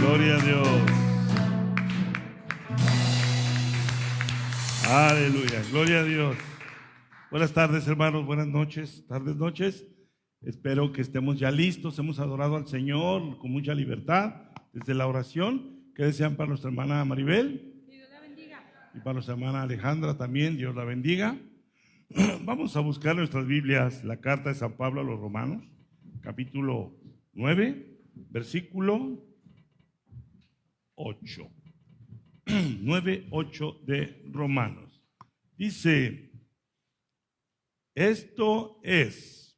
Gloria a Dios. Aleluya, gloria a Dios. Buenas tardes, hermanos, buenas noches, tardes, noches. Espero que estemos ya listos. Hemos adorado al Señor con mucha libertad desde la oración. ¿Qué desean para nuestra hermana Maribel? Dios la bendiga. Y para nuestra hermana Alejandra también, Dios la bendiga. Vamos a buscar nuestras Biblias, la carta de San Pablo a los Romanos, capítulo 9, versículo 8. 9:8 de Romanos. Dice: esto es,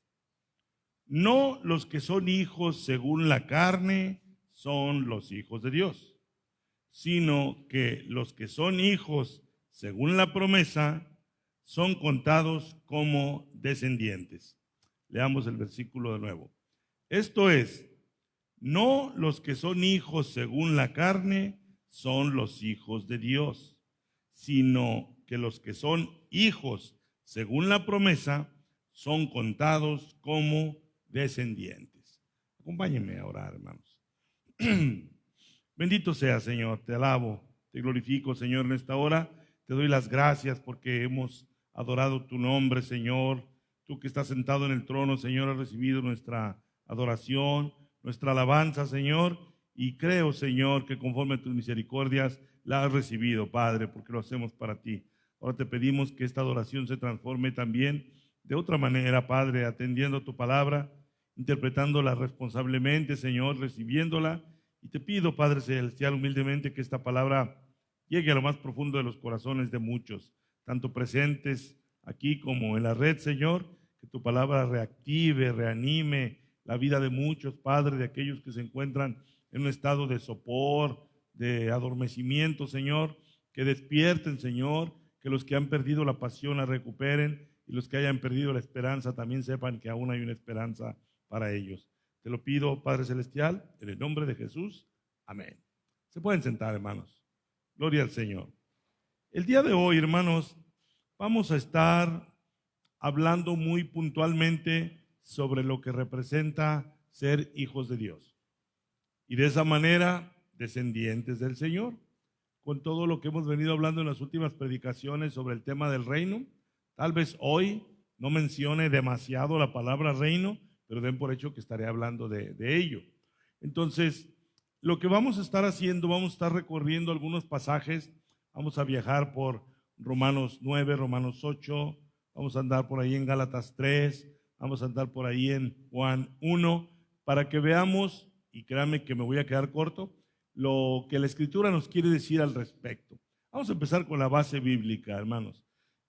no los que son hijos según la carne son los hijos de Dios, sino que los que son hijos según la promesa son contados como descendientes. Leamos el versículo de nuevo. Esto es, no los que son hijos según la carne son los hijos de Dios, sino que los que son hijos según la promesa son contados como descendientes. Acompáñenme a orar, hermanos. Bendito sea, Señor, te alabo, te glorifico, Señor, en esta hora. Te doy las gracias porque hemos adorado tu nombre, Señor. Tú que estás sentado en el trono, Señor, has recibido nuestra adoración, nuestra alabanza, Señor. Y creo, Señor, que conforme a tus misericordias la has recibido, Padre, porque lo hacemos para ti. Ahora te pedimos que esta adoración se transforme también de otra manera, Padre, atendiendo tu palabra, interpretándola responsablemente, Señor, recibiéndola. Y te pido, Padre Celestial, humildemente, que esta palabra llegue a lo más profundo de los corazones de muchos, tanto presentes aquí como en la red, Señor, que tu palabra reactive, reanime la vida de muchos, Padre, de aquellos que se encuentran en un estado de sopor, de adormecimiento, Señor, que despierten, Señor, que los que han perdido la pasión la recuperen y los que hayan perdido la esperanza también sepan que aún hay una esperanza para ellos. Te lo pido, Padre Celestial, en el nombre de Jesús. Amén. Se pueden sentar, hermanos. Gloria al Señor. El día de hoy, hermanos, vamos a estar hablando muy puntualmente sobre lo que representa ser hijos de Dios. Y de esa manera, descendientes del Señor. Con todo lo que hemos venido hablando en las últimas predicaciones sobre el tema del reino, tal vez hoy no mencione demasiado la palabra reino, pero den por hecho que estaré hablando de ello. Entonces, lo que vamos a estar haciendo, vamos a estar recorriendo algunos pasajes, vamos a viajar por Romanos 9, Romanos 8, vamos a andar por ahí en Gálatas 3, vamos a andar por ahí en Juan 1, para que veamos, y créanme que me voy a quedar corto, lo que la Escritura nos quiere decir al respecto. Vamos a empezar con la base bíblica, hermanos.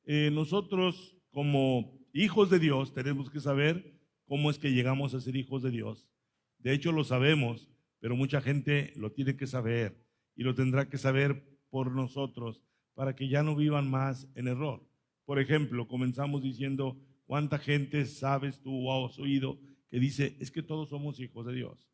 Nosotros como hijos de Dios tenemos que saber cómo es que llegamos a ser hijos de Dios. De hecho lo sabemos, pero mucha gente lo tiene que saber y lo tendrá que saber por nosotros para que ya no vivan más en error. Por ejemplo, comenzamos diciendo, ¿cuánta gente sabes tú o has oído que dice, es que todos somos hijos de Dios?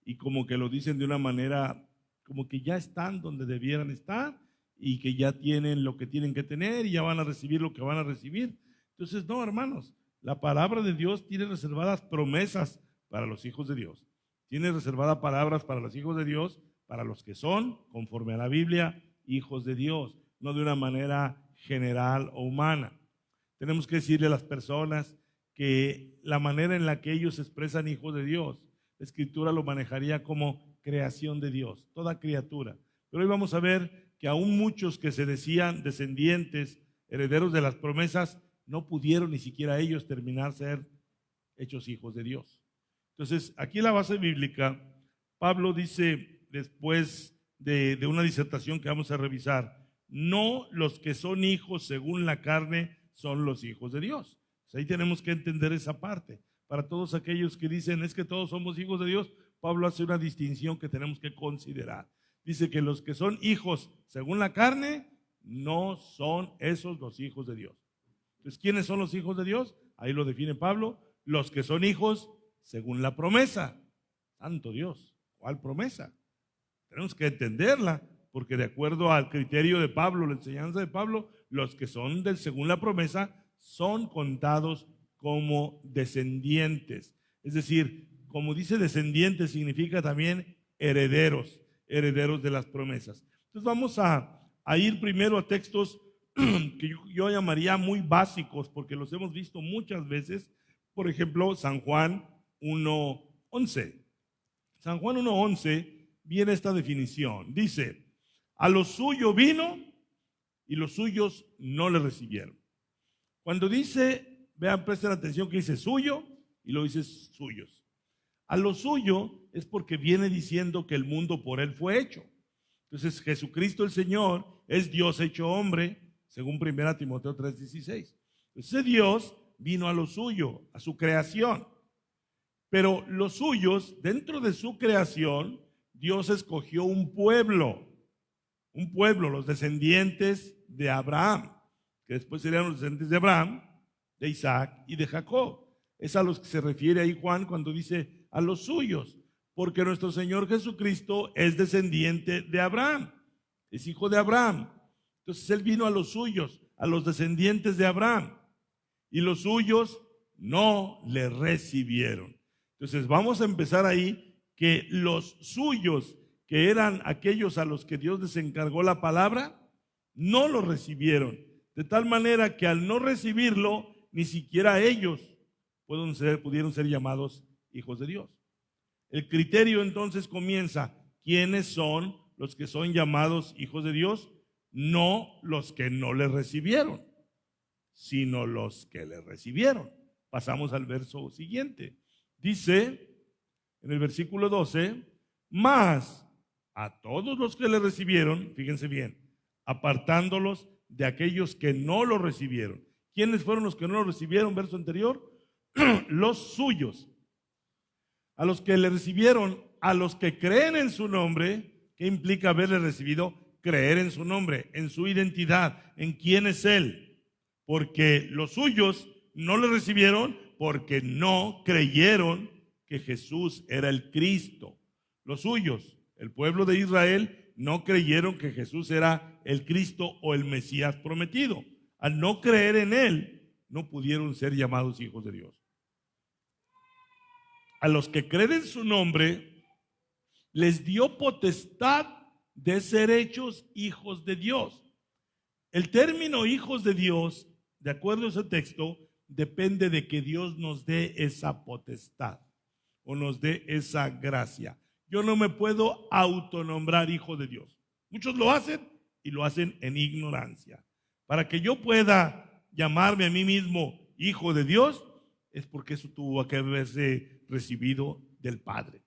Y como que lo dicen de una manera, como que ya están donde debieran estar y que ya tienen lo que tienen que tener y ya van a recibir lo que van a recibir. Entonces, no, hermanos, la palabra de Dios tiene reservadas promesas para los hijos de Dios. Tiene reservadas palabras para los hijos de Dios, para los que son, conforme a la Biblia, hijos de Dios, no de una manera general o humana. Tenemos que decirle a las personas que la manera en la que ellos se expresan hijos de Dios, la Escritura lo manejaría como creación de Dios, toda criatura. Pero hoy vamos a ver que aún muchos que se decían descendientes, herederos de las promesas, no pudieron ni siquiera ellos terminar ser hechos hijos de Dios. Entonces, aquí en la base bíblica, Pablo dice, después de una disertación que vamos a revisar, no los que son hijos según la carne son los hijos de Dios. Entonces, ahí tenemos que entender esa parte. Para todos aquellos que dicen, es que todos somos hijos de Dios, Pablo hace una distinción que tenemos que considerar. Dice que los que son hijos según la carne, no son esos los hijos de Dios. Entonces, ¿quiénes son los hijos de Dios? Ahí lo define Pablo, los que son hijos según la promesa. Santo Dios, ¿cuál promesa? Tenemos que entenderla, porque de acuerdo al criterio de Pablo, la enseñanza de Pablo, los que son según la promesa son contados como descendientes. Es decir, como dice descendientes, significa también herederos. herederos de las promesas. Entonces vamos a ir primero a textos que yo llamaría muy básicos, porque los hemos visto muchas veces. Por ejemplo, San Juan 1:11. San Juan 1:11 viene esta definición. Dice, a lo suyo vino y los suyos no le recibieron. Cuando dice, vean, presten atención que dice suyo y lo dice suyos. A lo suyo es porque viene diciendo que el mundo por él fue hecho. Entonces Jesucristo el Señor es Dios hecho hombre, según 1 Timoteo 3:16. Ese Dios vino a lo suyo, a su creación. Pero los suyos, dentro de su creación, Dios escogió un pueblo, los descendientes de Abraham, que después serían los descendientes de Abraham, de Isaac y de Jacob. Es a los que se refiere ahí Juan cuando dice a los suyos, porque nuestro Señor Jesucristo es descendiente de Abraham, es hijo de Abraham. Entonces Él vino a los suyos, a los descendientes de Abraham, y los suyos no le recibieron. Entonces vamos a empezar ahí, que los suyos, que eran aquellos a los que Dios les encargó la palabra, no lo recibieron. De tal manera que al no recibirlo, ni siquiera ellos pudieron ser llamados hijos de Dios. El criterio entonces comienza, ¿quiénes son los que son llamados hijos de Dios? No los que no le recibieron, sino los que le recibieron. Pasamos al verso siguiente. Dice en el versículo 12, mas a todos los que le recibieron, fíjense bien, apartándolos de aquellos que no lo recibieron. ¿Quiénes fueron los que no lo recibieron? Verso anterior, los suyos. A los que le recibieron, a los que creen en su nombre. ¿Qué implica haberle recibido? Creer en su nombre, en su identidad, en quién es Él. Porque los suyos no le recibieron porque no creyeron que Jesús era el Cristo. Los suyos, el pueblo de Israel, no creyeron que Jesús era el Cristo o el Mesías prometido. Al no creer en Él, no pudieron ser llamados hijos de Dios. A los que creen en su nombre, les dio potestad de ser hechos hijos de Dios. El término hijos de Dios, de acuerdo a ese texto, depende de que Dios nos dé esa potestad o nos dé esa gracia. Yo no me puedo autonombrar hijo de Dios. Muchos lo hacen y lo hacen en ignorancia. Para que yo pueda llamarme a mí mismo hijo de Dios, es porque eso tuvo que haberse recibido del Padre.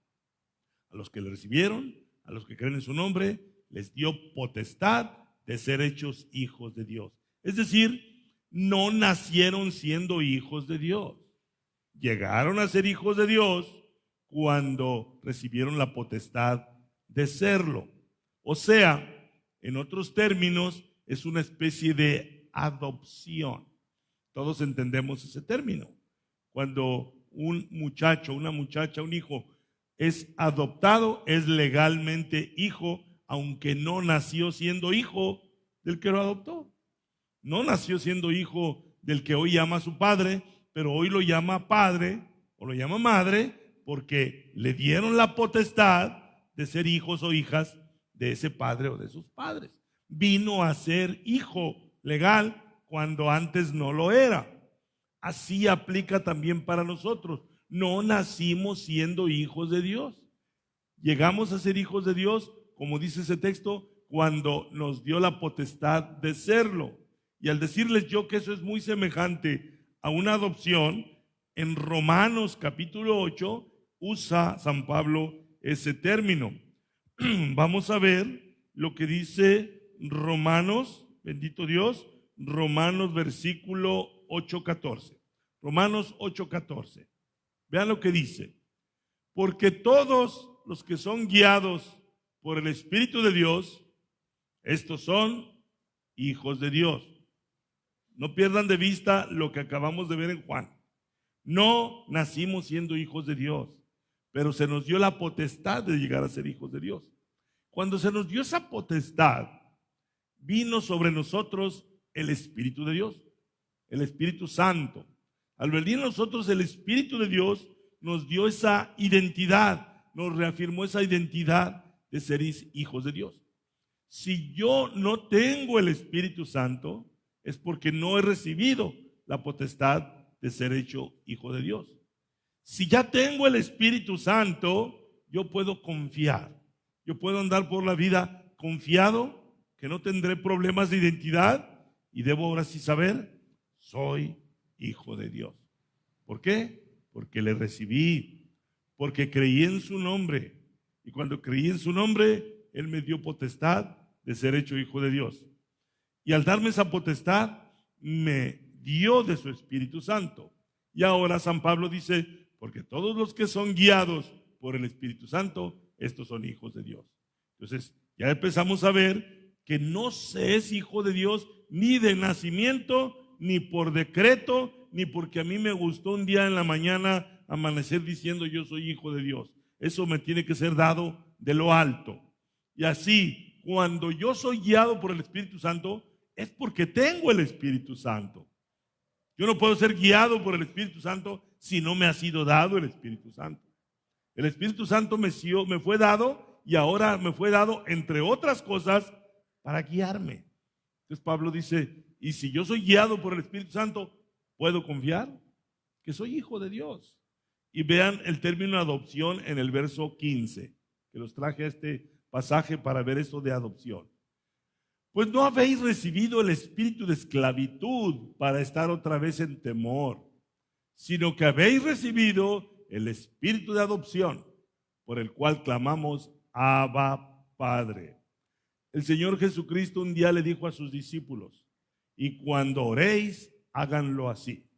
A los que le recibieron, a los que creen en su nombre, les dio potestad de ser hechos hijos de Dios. Es decir, no nacieron siendo hijos de Dios. Llegaron a ser hijos de Dios cuando recibieron la potestad de serlo. O sea, en otros términos, es una especie de adopción. Todos entendemos ese término. Cuando un muchacho, una muchacha, un hijo es adoptado, es legalmente hijo, aunque no nació siendo hijo del que lo adoptó. No nació siendo hijo del que hoy llama a su padre, pero hoy lo llama padre o lo llama madre porque le dieron la potestad de ser hijos o hijas de ese padre o de sus padres. Vino a ser hijo legal cuando antes no lo era. Así aplica también para nosotros. No nacimos siendo hijos de Dios. Llegamos a ser hijos de Dios, como dice ese texto, cuando nos dio la potestad de serlo. Y al decirles yo que eso es muy semejante a una adopción, en Romanos capítulo 8 usa San Pablo ese término. Vamos a ver lo que dice Romanos, bendito Dios, Romanos versículo 8:14. Romanos 8:14. Vean lo que dice. Porque todos los que son guiados por el Espíritu de Dios, estos son hijos de Dios. No pierdan de vista lo que acabamos de ver en Juan. No nacimos siendo hijos de Dios, pero se nos dio la potestad de llegar a ser hijos de Dios. Cuando se nos dio esa potestad, vino sobre nosotros el Espíritu de Dios, el Espíritu Santo. Al venir a nosotros el Espíritu de Dios, nos dio esa identidad, nos reafirmó esa identidad de ser hijos de Dios. Si yo no tengo el Espíritu Santo, es porque no he recibido la potestad de ser hecho hijo de Dios. Si ya tengo el Espíritu Santo, yo puedo confiar. Yo puedo andar por la vida confiado, que no tendré problemas de identidad y debo ahora sí saber, soy hijo de Dios. ¿Por qué? Porque le recibí, porque creí en su nombre. Y cuando creí en su nombre, Él me dio potestad de ser hecho hijo de Dios. Y al darme esa potestad, me dio de su Espíritu Santo. Y ahora San Pablo dice, porque todos los que son guiados por el Espíritu Santo, estos son hijos de Dios. Entonces, ya empezamos a ver que no se es hijo de Dios ni de nacimiento, ni por decreto, ni porque a mí me gustó un día en la mañana amanecer diciendo yo soy hijo de Dios. Eso me tiene que ser dado de lo alto. Y así, cuando yo soy guiado por el Espíritu Santo, es porque tengo el Espíritu Santo. Yo no puedo ser guiado por el Espíritu Santo si no me ha sido dado el Espíritu Santo. El Espíritu Santo me fue dado y ahora me fue dado, entre otras cosas, para guiarme. Entonces Pablo dice, y si yo soy guiado por el Espíritu Santo, ¿puedo confiar que soy hijo de Dios? Y vean el término adopción en el verso 15, que los traje a este pasaje para ver esto de adopción. Pues no habéis recibido el espíritu de esclavitud para estar otra vez en temor, sino que habéis recibido el espíritu de adopción, por el cual clamamos, Abba, Padre. El Señor Jesucristo un día le dijo a sus discípulos, y cuando oréis, háganlo así.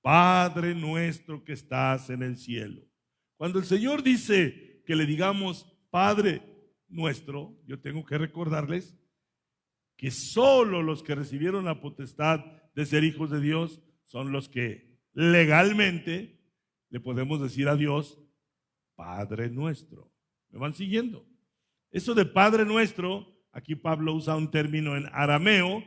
Padre nuestro que estás en el cielo. Cuando el Señor dice que le digamos Padre nuestro, yo tengo que recordarles que solo los que recibieron la potestad de ser hijos de Dios son los que legalmente le podemos decir a Dios Padre nuestro. ¿Me van siguiendo? Eso de Padre nuestro, aquí Pablo usa un término en arameo,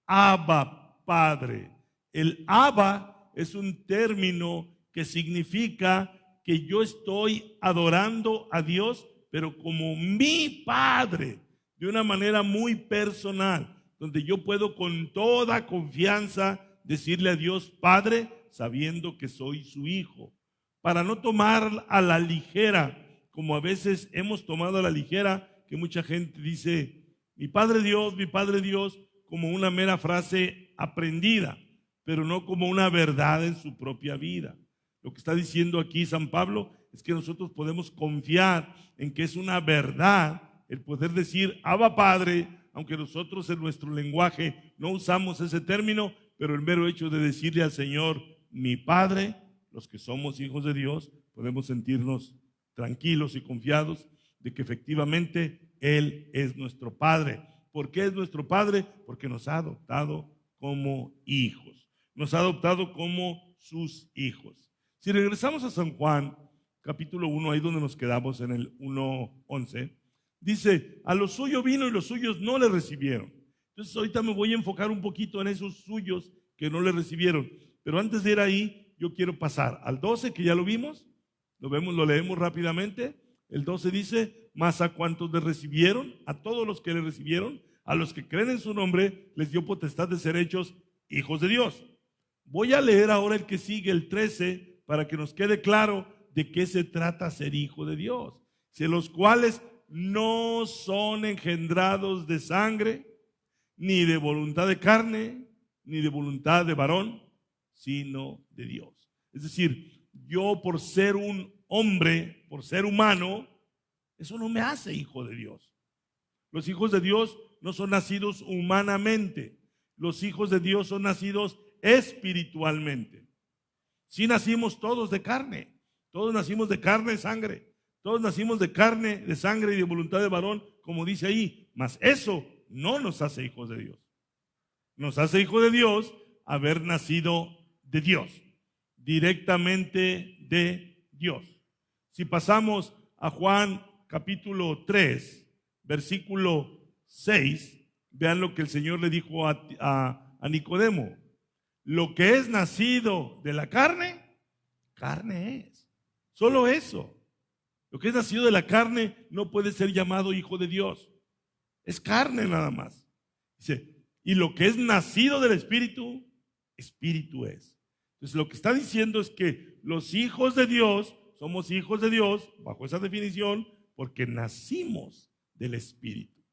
Abba, Padre. El Abba es un término que significa que yo estoy adorando a Dios, pero como mi Padre, de una manera muy personal, donde yo puedo con toda confianza decirle a Dios Padre, sabiendo que soy su hijo, para no tomar a la ligera, como a veces hemos tomado a la ligera, que mucha gente dice, mi Padre Dios, como una mera frase aprendida, pero no como una verdad en su propia vida. Lo que está diciendo aquí San Pablo es que nosotros podemos confiar en que es una verdad el poder decir Abba Padre, aunque nosotros en nuestro lenguaje no usamos ese término, pero el mero hecho de decirle al Señor mi Padre, los que somos hijos de Dios, podemos sentirnos tranquilos y confiados de que efectivamente Él es nuestro Padre. ¿Por qué es nuestro Padre? Porque nos ha adoptado como hijos, nos ha adoptado como sus hijos. Si regresamos a San Juan, capítulo 1, ahí donde nos quedamos en el 1:11, dice, a los suyos vino y los suyos no le recibieron. Entonces ahorita me voy a enfocar un poquito en esos suyos que no le recibieron. Pero antes de ir ahí, yo quiero pasar al 12, que ya lo vimos. Lo leemos rápidamente. El 12 dice, mas a cuantos le recibieron, a todos los que le recibieron, a los que creen en su nombre, les dio potestad de ser hechos hijos de Dios. Voy a leer ahora el que sigue, el 13, para que nos quede claro de qué se trata ser hijo de Dios. Si los cuales no son engendrados de sangre, ni de voluntad de carne, ni de voluntad de varón, sino de Dios. Es decir, yo por ser un hombre, por ser humano, eso no me hace hijo de Dios. Los hijos de Dios no son nacidos humanamente. Los hijos de Dios son nacidos espiritualmente. Sí nacimos todos de carne. Todos nacimos de carne y sangre. Todos nacimos de carne, de sangre y de voluntad de varón, como dice ahí. Mas eso no nos hace hijos de Dios. Nos hace hijos de Dios haber nacido de Dios, directamente de Dios. Si pasamos a Juan capítulo 3, versículo 6, vean lo que el Señor le dijo a Nicodemo. Lo que es nacido de la carne, carne es. Solo eso. Lo que es nacido de la carne no puede ser llamado hijo de Dios. Es carne nada más. Dice, y lo que es nacido del Espíritu, Espíritu es. Entonces lo que está diciendo es que los hijos de Dios, somos hijos de Dios, bajo esa definición, porque nacimos del Espíritu.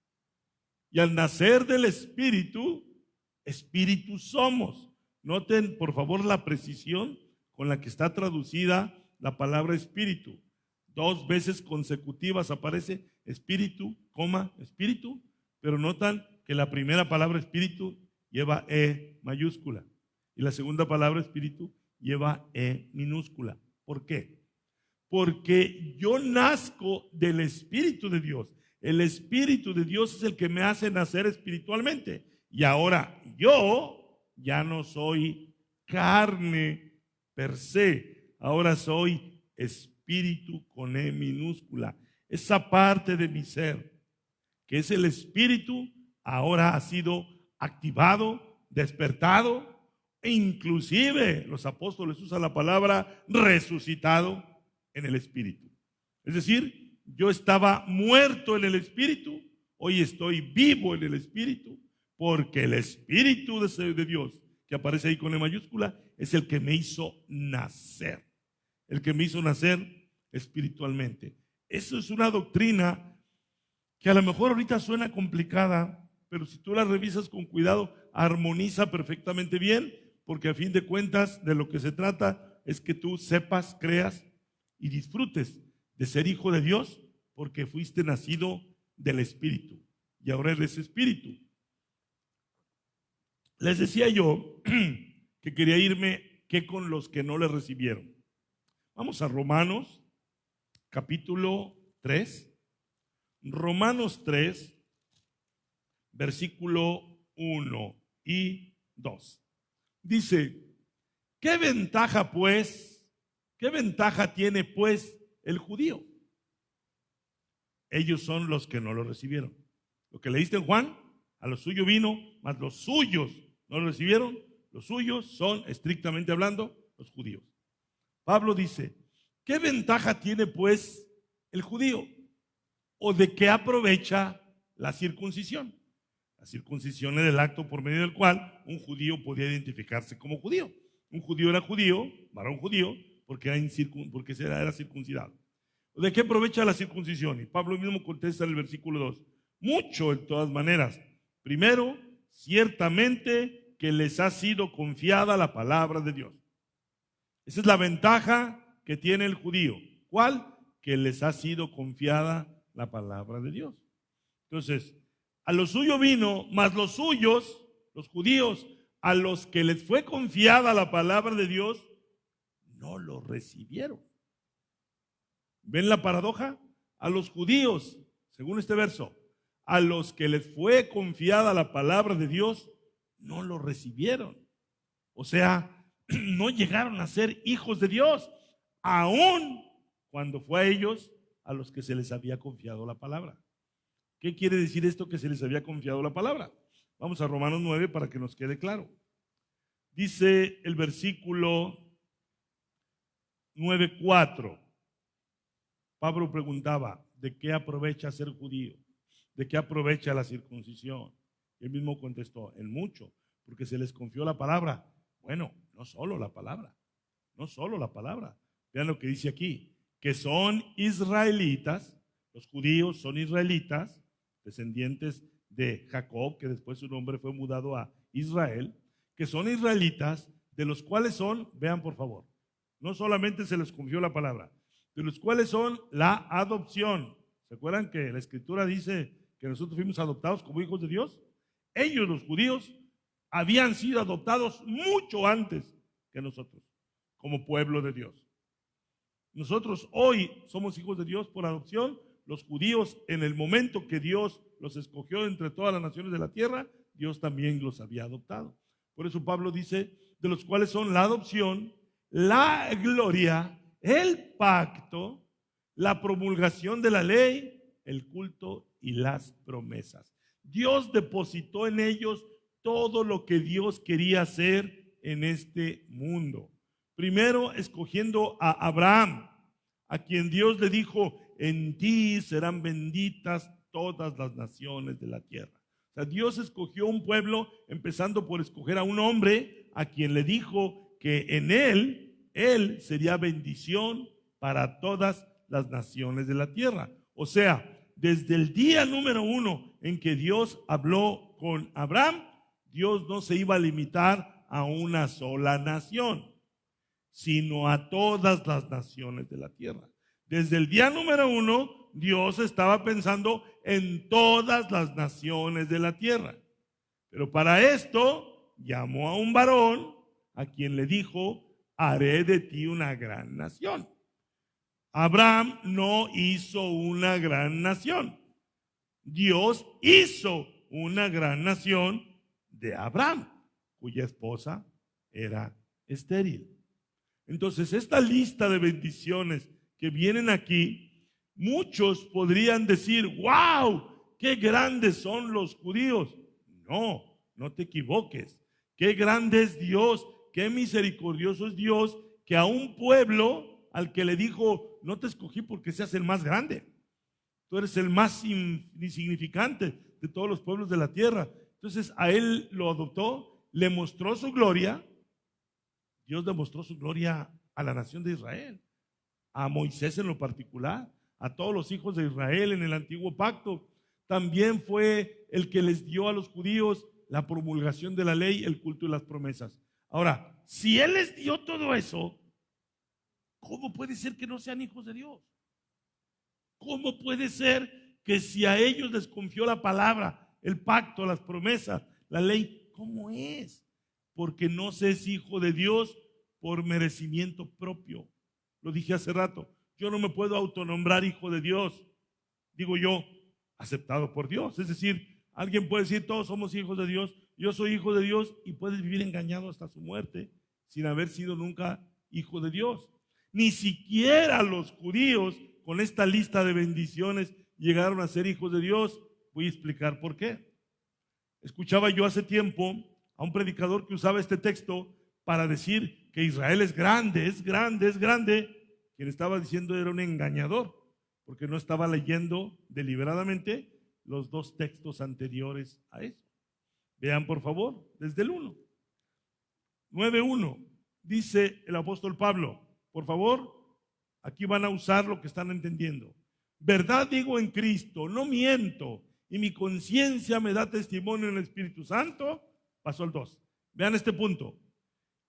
Y al nacer del Espíritu, Espíritu somos. Noten por favor la precisión con la que está traducida la palabra Espíritu. 2 veces consecutivas aparece Espíritu, Espíritu, pero notan que la primera palabra Espíritu lleva E mayúscula y la segunda palabra Espíritu lleva E minúscula. ¿Por qué? Porque yo nazco del Espíritu de Dios. El Espíritu de Dios es el que me hace nacer espiritualmente. Y ahora yo ya no soy carne per se, ahora soy espíritu con E minúscula. Esa parte de mi ser, que es el Espíritu, ahora ha sido activado, despertado, e inclusive los apóstoles usan la palabra resucitado en el Espíritu. Es decir, yo estaba muerto en el Espíritu, hoy estoy vivo en el Espíritu, porque el Espíritu de Dios, que aparece ahí con E mayúscula, es el que me hizo nacer, el que me hizo nacer espiritualmente. Eso es una doctrina que a lo mejor ahorita suena complicada, pero si tú la revisas con cuidado, armoniza perfectamente bien, porque a fin de cuentas de lo que se trata es que tú sepas, creas y disfrutes de ser hijo de Dios, porque fuiste nacido del Espíritu y ahora eres Espíritu. Les decía yo que quería irme que con los que no le recibieron. Vamos a Romanos capítulo 3. Romanos 3, versículo 1 y 2. Dice, ¿qué ventaja tiene pues el judío? Ellos son los que no lo recibieron. Lo que leíste en Juan, a lo suyo vino, mas los suyos no lo recibieron. Los suyos son, estrictamente hablando, los judíos. Pablo dice, ¿qué ventaja tiene pues el judío? ¿O de qué aprovecha la circuncisión? La circuncisión era el acto por medio del cual un judío podía identificarse como judío. Un judío era judío, varón judío, porque era circuncidado. ¿De qué aprovecha la circuncisión? Y Pablo mismo contesta en el versículo 2. Mucho en todas maneras. Primero, ciertamente que les ha sido confiada la palabra de Dios. Esa es la ventaja que tiene el judío. ¿Cuál? Que les ha sido confiada la palabra de Dios. Entonces, a lo suyo vino, mas los suyos, los judíos, a los que les fue confiada la palabra de Dios, no lo recibieron. ¿Ven la paradoja? A los judíos, según este verso, a los que les fue confiada la palabra de Dios, no lo recibieron. O sea, no llegaron a ser hijos de Dios, aun cuando fue a ellos a los que se les había confiado la palabra. ¿Qué quiere decir esto que se les había confiado la palabra? Vamos a Romanos 9 para que nos quede claro. Dice el versículo 9:4. Pablo preguntaba, ¿de qué aprovecha ser judío? ¿De qué aprovecha la circuncisión? Él mismo contestó, en mucho, porque se les confió la palabra. Bueno, no solo la palabra, no solo la palabra. Vean lo que dice aquí, que son israelitas, los judíos son israelitas, descendientes de Jacob, que después su nombre fue mudado a Israel, que son israelitas, de los cuales son, vean por favor, no solamente se les confió la palabra, de los cuales son la adopción. ¿Se acuerdan que la Escritura dice que nosotros fuimos adoptados como hijos de Dios? Ellos, los judíos, habían sido adoptados mucho antes que nosotros, como pueblo de Dios. Nosotros hoy somos hijos de Dios por adopción. Los judíos, en el momento que Dios los escogió entre todas las naciones de la tierra, Dios también los había adoptado. Por eso Pablo dice, de los cuales son la adopción, la gloria, el pacto, la promulgación de la ley, el culto y las promesas. Dios depositó en ellos todo lo que Dios quería hacer en este mundo. Primero, escogiendo a Abraham, a quien Dios le dijo, en ti serán benditas todas las naciones de la tierra. O sea, Dios escogió un pueblo, empezando por escoger a un hombre a quien le dijo que en él sería bendición para todas las naciones de la tierra. O sea, desde el día número 1 en que Dios habló con Abraham, Dios no se iba a limitar a una sola nación, sino a todas las naciones de la tierra. Desde el día número 1, Dios estaba pensando en todas las naciones de la tierra. Pero para esto llamó a un varón a quien le dijo: haré de ti una gran nación. Abraham no hizo una gran nación. Dios hizo una gran nación de Abraham, cuya esposa era estéril. Entonces, esta lista de bendiciones que vienen aquí, muchos podrían decir: ¡wow! ¡Qué grandes son los judíos! No, no te equivoques. ¡Qué grande es Dios! ¡Qué misericordioso es Dios! Que a un pueblo al que le dijo: no te escogí porque seas el más grande, tú eres el más insignificante de todos los pueblos de la tierra. Entonces a él lo adoptó, le mostró su gloria. Dios demostró su gloria a la nación de Israel, a Moisés en lo particular, a todos los hijos de Israel en el antiguo pacto. También fue el que les dio a los judíos la promulgación de la ley, el culto y las promesas. Ahora, si él les dio todo eso, ¿cómo puede ser que no sean hijos de Dios? ¿Cómo puede ser que si a ellos les confió la palabra, el pacto, las promesas, la ley, cómo es? Porque no se es hijo de Dios por merecimiento propio. Lo dije hace rato, yo no me puedo autonombrar hijo de Dios, digo yo, aceptado por Dios. Es decir, alguien puede decir: todos somos hijos de Dios, yo soy hijo de Dios, y puedes vivir engañado hasta su muerte sin haber sido nunca hijo de Dios. Ni siquiera los judíos con esta lista de bendiciones llegaron a ser hijos de Dios. Voy a explicar por qué. Escuchaba yo hace tiempo a un predicador que usaba este texto para decir que Israel es grande, es grande, es grande. Quien estaba diciendo era un engañador, porque no estaba leyendo deliberadamente los dos textos anteriores a eso. Vean por favor, desde el 1. 9:1, dice el apóstol Pablo. Por favor, aquí van a usar lo que están entendiendo. Verdad digo en Cristo, no miento, y mi conciencia me da testimonio en el Espíritu Santo. Pasó al 2. Vean este punto: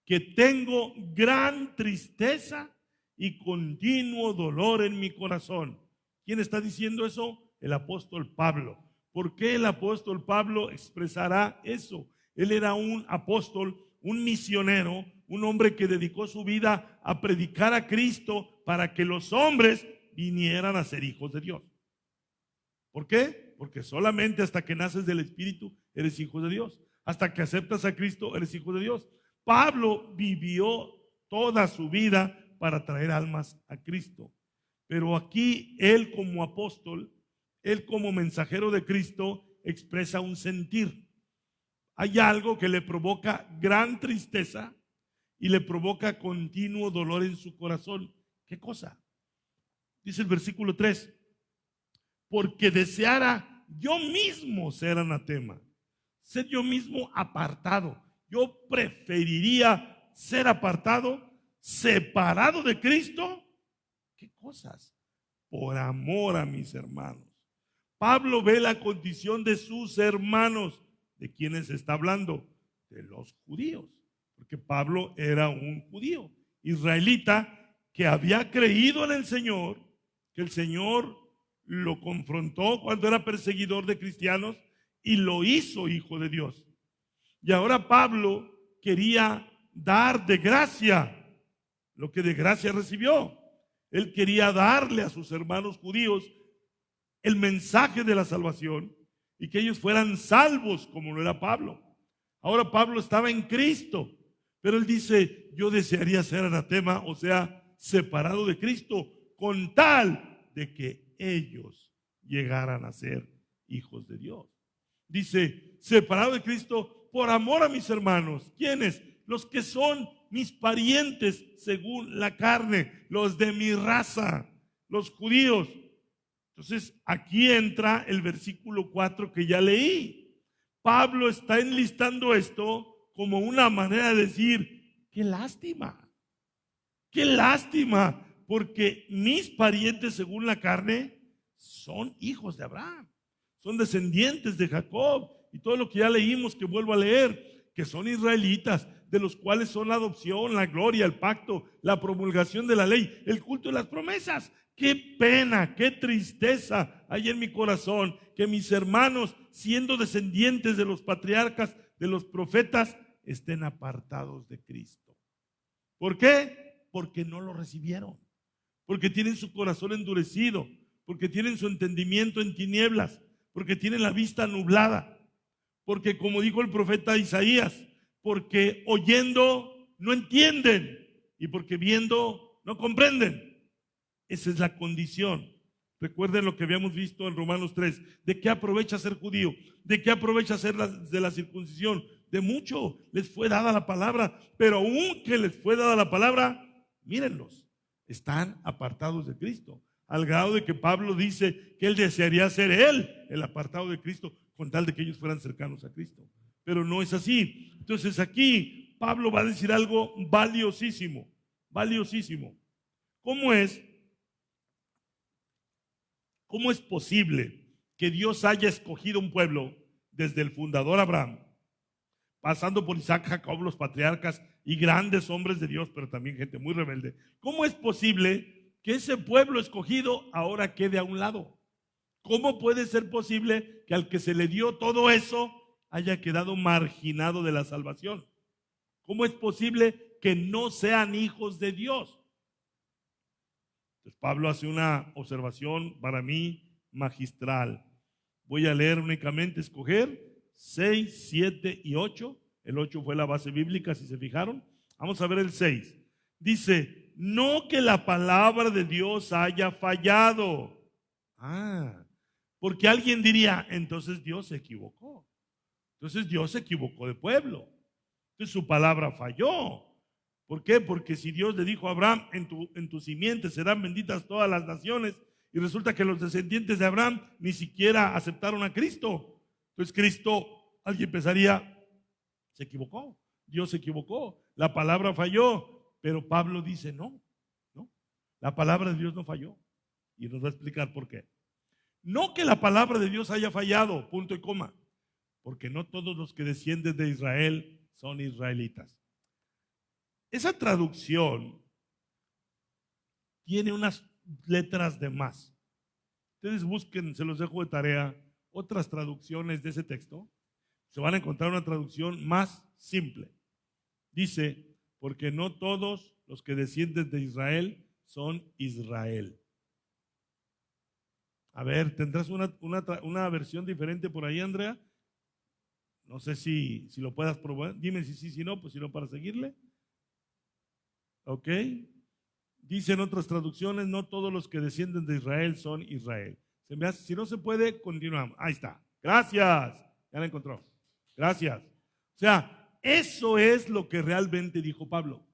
que tengo gran tristeza y continuo dolor en mi corazón. ¿Quién está diciendo eso? El apóstol Pablo. ¿Por qué el apóstol Pablo expresará eso? Él era un apóstol, un misionero, un hombre que dedicó su vida a predicar a Cristo para que los hombres vinieran a ser hijos de Dios. ¿Por qué? Porque solamente hasta que naces del Espíritu eres hijo de Dios. Hasta que aceptas a Cristo eres hijo de Dios. Pablo vivió toda su vida para traer almas a Cristo. Pero aquí él como apóstol, él como mensajero de Cristo, expresa un sentir. Hay algo que le provoca gran tristeza y le provoca continuo dolor en su corazón. ¿Qué cosa? Dice el versículo 3: porque deseara yo mismo ser anatema, ser yo mismo apartado. Yo preferiría ser apartado, separado de Cristo. ¿Qué cosas? Por amor a mis hermanos. Pablo ve la condición de sus hermanos. ¿De quiénes está hablando? De los judíos. Porque Pablo era un judío israelita que había creído en el Señor, que el Señor lo confrontó cuando era perseguidor de cristianos y lo hizo hijo de Dios. Y ahora Pablo quería dar de gracia lo que de gracia recibió. Él quería darle a sus hermanos judíos el mensaje de la salvación y que ellos fueran salvos como lo era Pablo. Ahora Pablo estaba en Cristo, pero él dice: yo desearía ser anatema, o sea, separado de Cristo, con tal de que ellos llegaran a ser hijos de Dios. Dice: separado de Cristo por amor a mis hermanos. ¿Quiénes? Los que son mis parientes según la carne, los de mi raza, los judíos. Entonces, aquí entra el versículo 4 que ya leí. Pablo está enlistando esto como una manera de decir, qué lástima, porque mis parientes según la carne son hijos de Abraham, son descendientes de Jacob, y todo lo que ya leímos, que vuelvo a leer, que son israelitas, de los cuales son la adopción, la gloria, el pacto, la promulgación de la ley, el culto de las promesas. Qué pena, qué tristeza hay en mi corazón que mis hermanos, siendo descendientes de los patriarcas, de los profetas, estén apartados de Cristo. ¿Por qué? Porque no lo recibieron, porque tienen su corazón endurecido, porque tienen su entendimiento en tinieblas, porque tienen la vista nublada, porque, como dijo el profeta Isaías, porque oyendo no entienden y porque viendo no comprenden. Esa es la condición. Recuerden lo que habíamos visto en Romanos 3. ¿De qué aprovecha ser judío? ¿De qué aprovecha ser de la circuncisión? De mucho les fue dada la palabra, pero aún que les fue dada la palabra, mírenlos, están apartados de Cristo, al grado de que Pablo dice que él desearía ser él el apartado de Cristo, con tal de que ellos fueran cercanos a Cristo. Pero no es así. Entonces aquí Pablo va a decir algo valiosísimo, valiosísimo. ¿Cómo es posible que Dios haya escogido un pueblo desde el fundador Abraham, pasando por Isaac, Jacob, los patriarcas y grandes hombres de Dios, pero también gente muy rebelde? ¿Cómo es posible que ese pueblo escogido ahora quede a un lado? ¿Cómo puede ser posible que al que se le dio todo eso haya quedado marginado de la salvación? ¿Cómo es posible que no sean hijos de Dios? Entonces Pablo hace una observación para mí magistral. Voy a leer únicamente, escoger 6, 7 y 8. El 8 fue la base bíblica, si se fijaron. Vamos a ver el 6. Dice, no que la palabra de Dios haya fallado. Porque alguien diría, entonces Dios se equivocó. Entonces Dios se equivocó de pueblo. Entonces su palabra falló. ¿Por qué? Porque si Dios le dijo a Abraham, en tu simiente serán benditas todas las naciones, y resulta que los descendientes de Abraham ni siquiera aceptaron a Cristo. Entonces Cristo, alguien pensaría, se equivocó, Dios se equivocó, la palabra falló. Pero Pablo dice, no, la palabra de Dios no falló. Y nos va a explicar por qué. No que la palabra de Dios haya fallado, punto y coma, porque no todos los que descienden de Israel son israelitas. Esa traducción tiene unas letras de más. Ustedes busquen, se los dejo de tarea, otras traducciones de ese texto. Se van a encontrar una traducción más simple. Dice, porque no todos los que descienden de Israel son Israel. A ver, ¿tendrás una versión diferente por ahí, Andrea? No sé si lo puedas probar. Dime si sí, si no, pues si no, para seguirle. ¿Ok? Dicen otras traducciones, no todos los que descienden de Israel son Israel. Si no se puede, continuamos. Ahí está. Gracias. Ya la encontró. Gracias. O sea, eso es lo que realmente dijo Pablo.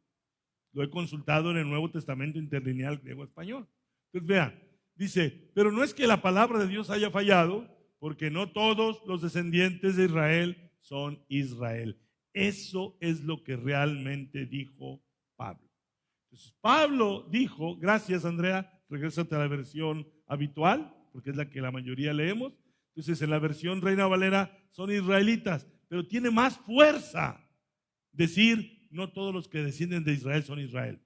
Lo he consultado en el Nuevo Testamento interlineal griego-español. Entonces vean, dice, pero no es que la palabra de Dios haya fallado, porque no todos los descendientes de Israel son Israel. Eso es lo que realmente dijo Pablo. Entonces, Pablo dijo, gracias Andrea, regrésate a la versión habitual, porque es la que la mayoría leemos. Entonces, en la versión Reina Valera son israelitas, pero tiene más fuerza decir, no todos los que descienden de Israel son Israel.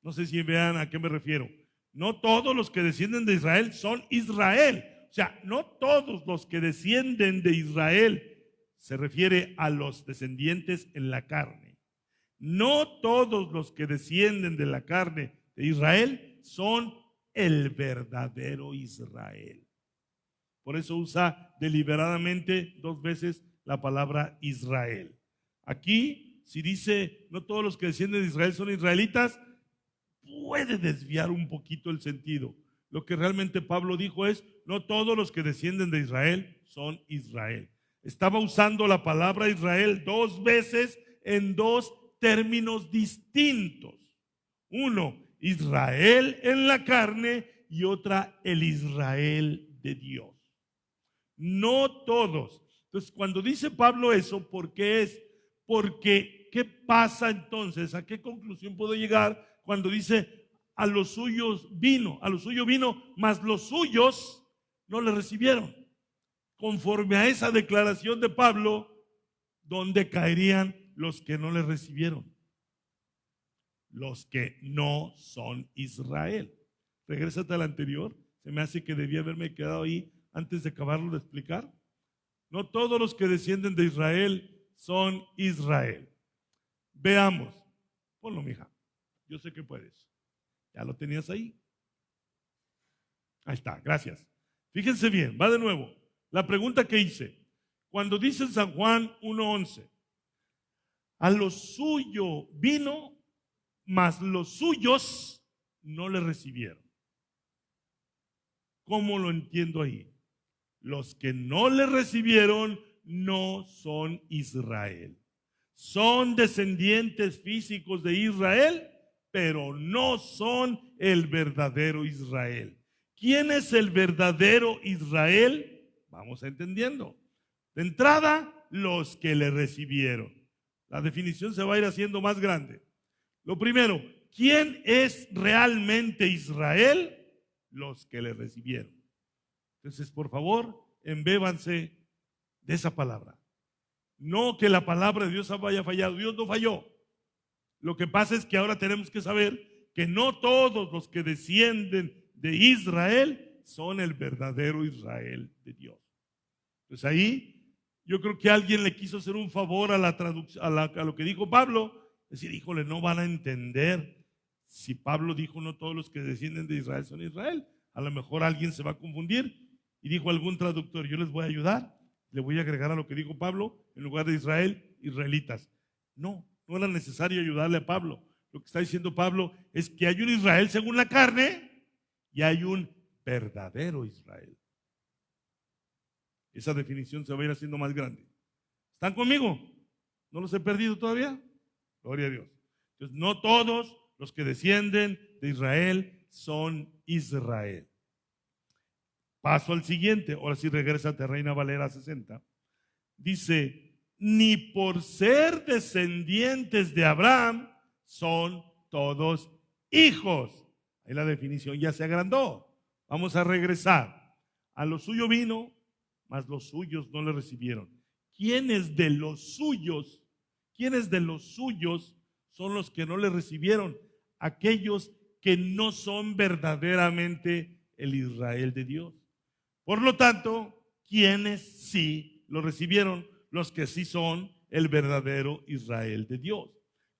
No sé si vean a qué me refiero. No todos los que descienden de Israel son Israel. O sea, no todos los que descienden de Israel se refiere a los descendientes en la carne. No todos los que descienden de la carne de Israel son el verdadero Israel. Por eso usa deliberadamente 2 veces la palabra Israel. Aquí, si dice no todos los que descienden de Israel son israelitas, puede desviar un poquito el sentido. Lo que realmente Pablo dijo es, no todos los que descienden de Israel son Israel. Estaba usando la palabra Israel 2 veces en 2 términos distintos. Uno, Israel en la carne, y otra el Israel de Dios. No todos. Entonces, cuando dice Pablo eso, ¿por qué es? Porque, ¿qué pasa entonces? ¿A qué conclusión puedo llegar cuando dice a los suyos vino, mas los suyos no le recibieron? Conforme a esa declaración de Pablo, ¿dónde caerían los que no le recibieron? Los que no son Israel. Regrésate al anterior. Se me hace que debía haberme quedado ahí antes de acabarlo de explicar. No todos los que descienden de Israel son Israel. Veamos. Ponlo, mija. Yo sé que puedes. Ya lo tenías ahí. Ahí está, gracias. Fíjense bien, va de nuevo. La pregunta que hice. Cuando dice en San Juan 1:11, a lo suyo vino, mas los suyos no le recibieron. ¿Cómo lo entiendo ahí? Los que no le recibieron no son Israel. Son descendientes físicos de Israel, pero no son el verdadero Israel. ¿Quién es el verdadero Israel? Vamos entendiendo. De entrada, los que le recibieron. La definición se va a ir haciendo más grande. Lo primero, ¿quién es realmente Israel? Los que le recibieron. Entonces, por favor, embébanse de esa palabra. No que la palabra de Dios haya fallado. Dios no falló. Lo que pasa es que ahora tenemos que saber que no todos los que descienden de Israel son el verdadero Israel de Dios. Pues ahí yo creo que alguien le quiso hacer un favor a la traducción, a lo que dijo Pablo. Decir, híjole, no van a entender si Pablo dijo no todos los que descienden de Israel son Israel. A lo mejor alguien se va a confundir y dijo algún traductor, yo les voy a ayudar, le voy a agregar a lo que dijo Pablo, en lugar de Israel, israelitas. No era necesario ayudarle a Pablo. Lo que está diciendo Pablo es que hay un Israel según la carne y hay un verdadero Israel. Esa definición se va a ir haciendo más grande. ¿Están conmigo? ¿No los he perdido todavía? Gloria a Dios. Entonces, no todos los que descienden de Israel son Israel. Paso al siguiente. Ahora sí, regrésate, Reina Valera 60. Dice, ni por ser descendientes de Abraham son todos hijos. Ahí la definición ya se agrandó. Vamos a regresar. A lo suyo vino, mas los suyos no le recibieron. ¿Quiénes de los suyos? ¿Quiénes de los suyos son los que no le recibieron? Aquellos que no son verdaderamente el Israel de Dios. Por lo tanto, ¿quiénes sí lo recibieron? Los que sí son el verdadero Israel de Dios.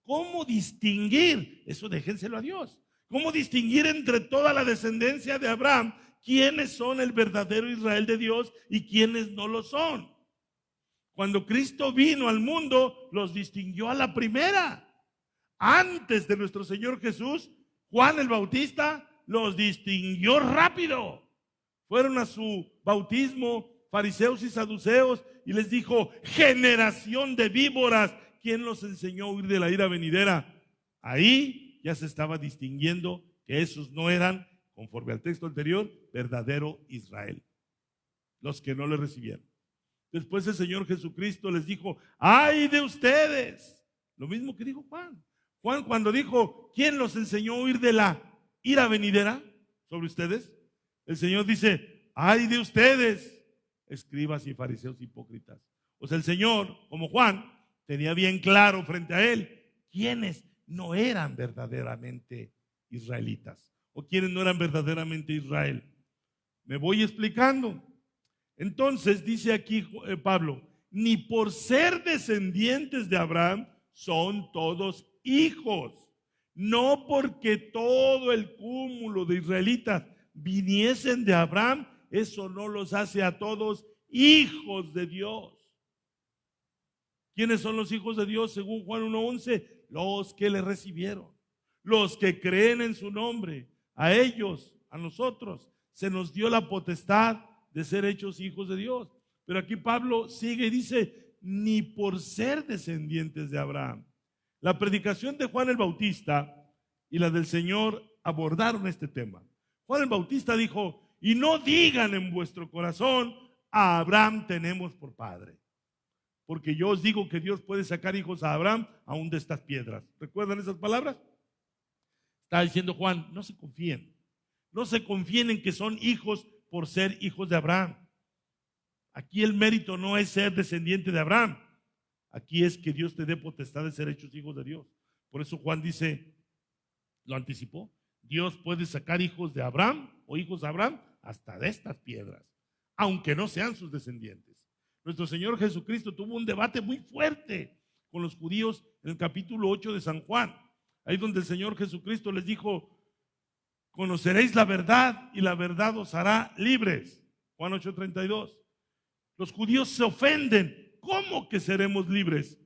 ¿Cómo distinguir? Eso déjenselo a Dios. ¿Cómo distinguir entre toda la descendencia de Abraham quiénes son el verdadero Israel de Dios y quiénes no lo son? Cuando Cristo vino al mundo, los distinguió a la primera. Antes de nuestro Señor Jesús, Juan el Bautista los distinguió rápido. Fueron a su bautismo fariseos y saduceos y les dijo, generación de víboras, ¿quién los enseñó a huir de la ira venidera? Ahí ya se estaba distinguiendo que esos no eran, conforme al texto anterior, verdadero Israel. Los que no le recibieron. Después el Señor Jesucristo les dijo, ¡ay de ustedes! Lo mismo que dijo Juan. Juan cuando dijo, ¿quién los enseñó a huir de la ira venidera sobre ustedes? El Señor dice, ¡ay de ustedes! Escribas y fariseos hipócritas. O sea, el Señor, como Juan, tenía bien claro frente a él quiénes no eran verdaderamente israelitas o quiénes no eran verdaderamente Israel. Me voy explicando. Entonces dice aquí Pablo, ni por ser descendientes de Abraham son todos hijos, no porque todo el cúmulo de israelitas viniesen de Abraham, eso no los hace a todos hijos de Dios. ¿Quiénes son los hijos de Dios según Juan 1:11? Los que le recibieron, los que creen en su nombre. A ellos, a nosotros, se nos dio la potestad de ser hechos hijos de Dios. Pero aquí Pablo sigue y dice, ni por ser descendientes de Abraham. La predicación de Juan el Bautista y la del Señor abordaron este tema. Juan el Bautista dijo, y no digan en vuestro corazón, a Abraham tenemos por padre. Porque yo os digo que Dios puede sacar hijos a Abraham aún de estas piedras. ¿Recuerdan esas palabras? Está diciendo Juan, no se confíen. No se confíen en que son hijos por ser hijos de Abraham. Aquí el mérito no es ser descendiente de Abraham. Aquí es que Dios te dé potestad de ser hechos hijos de Dios. Por eso Juan dice, lo anticipó, Dios puede sacar hijos de Abraham o hijos de Abraham hasta de estas piedras, aunque no sean sus descendientes. Nuestro Señor Jesucristo tuvo un debate muy fuerte con los judíos en el capítulo 8 de San Juan. Ahí donde el Señor Jesucristo les dijo, conoceréis la verdad y la verdad os hará libres. Juan 8:32. Los judíos se ofenden. ¿Cómo que seremos libres?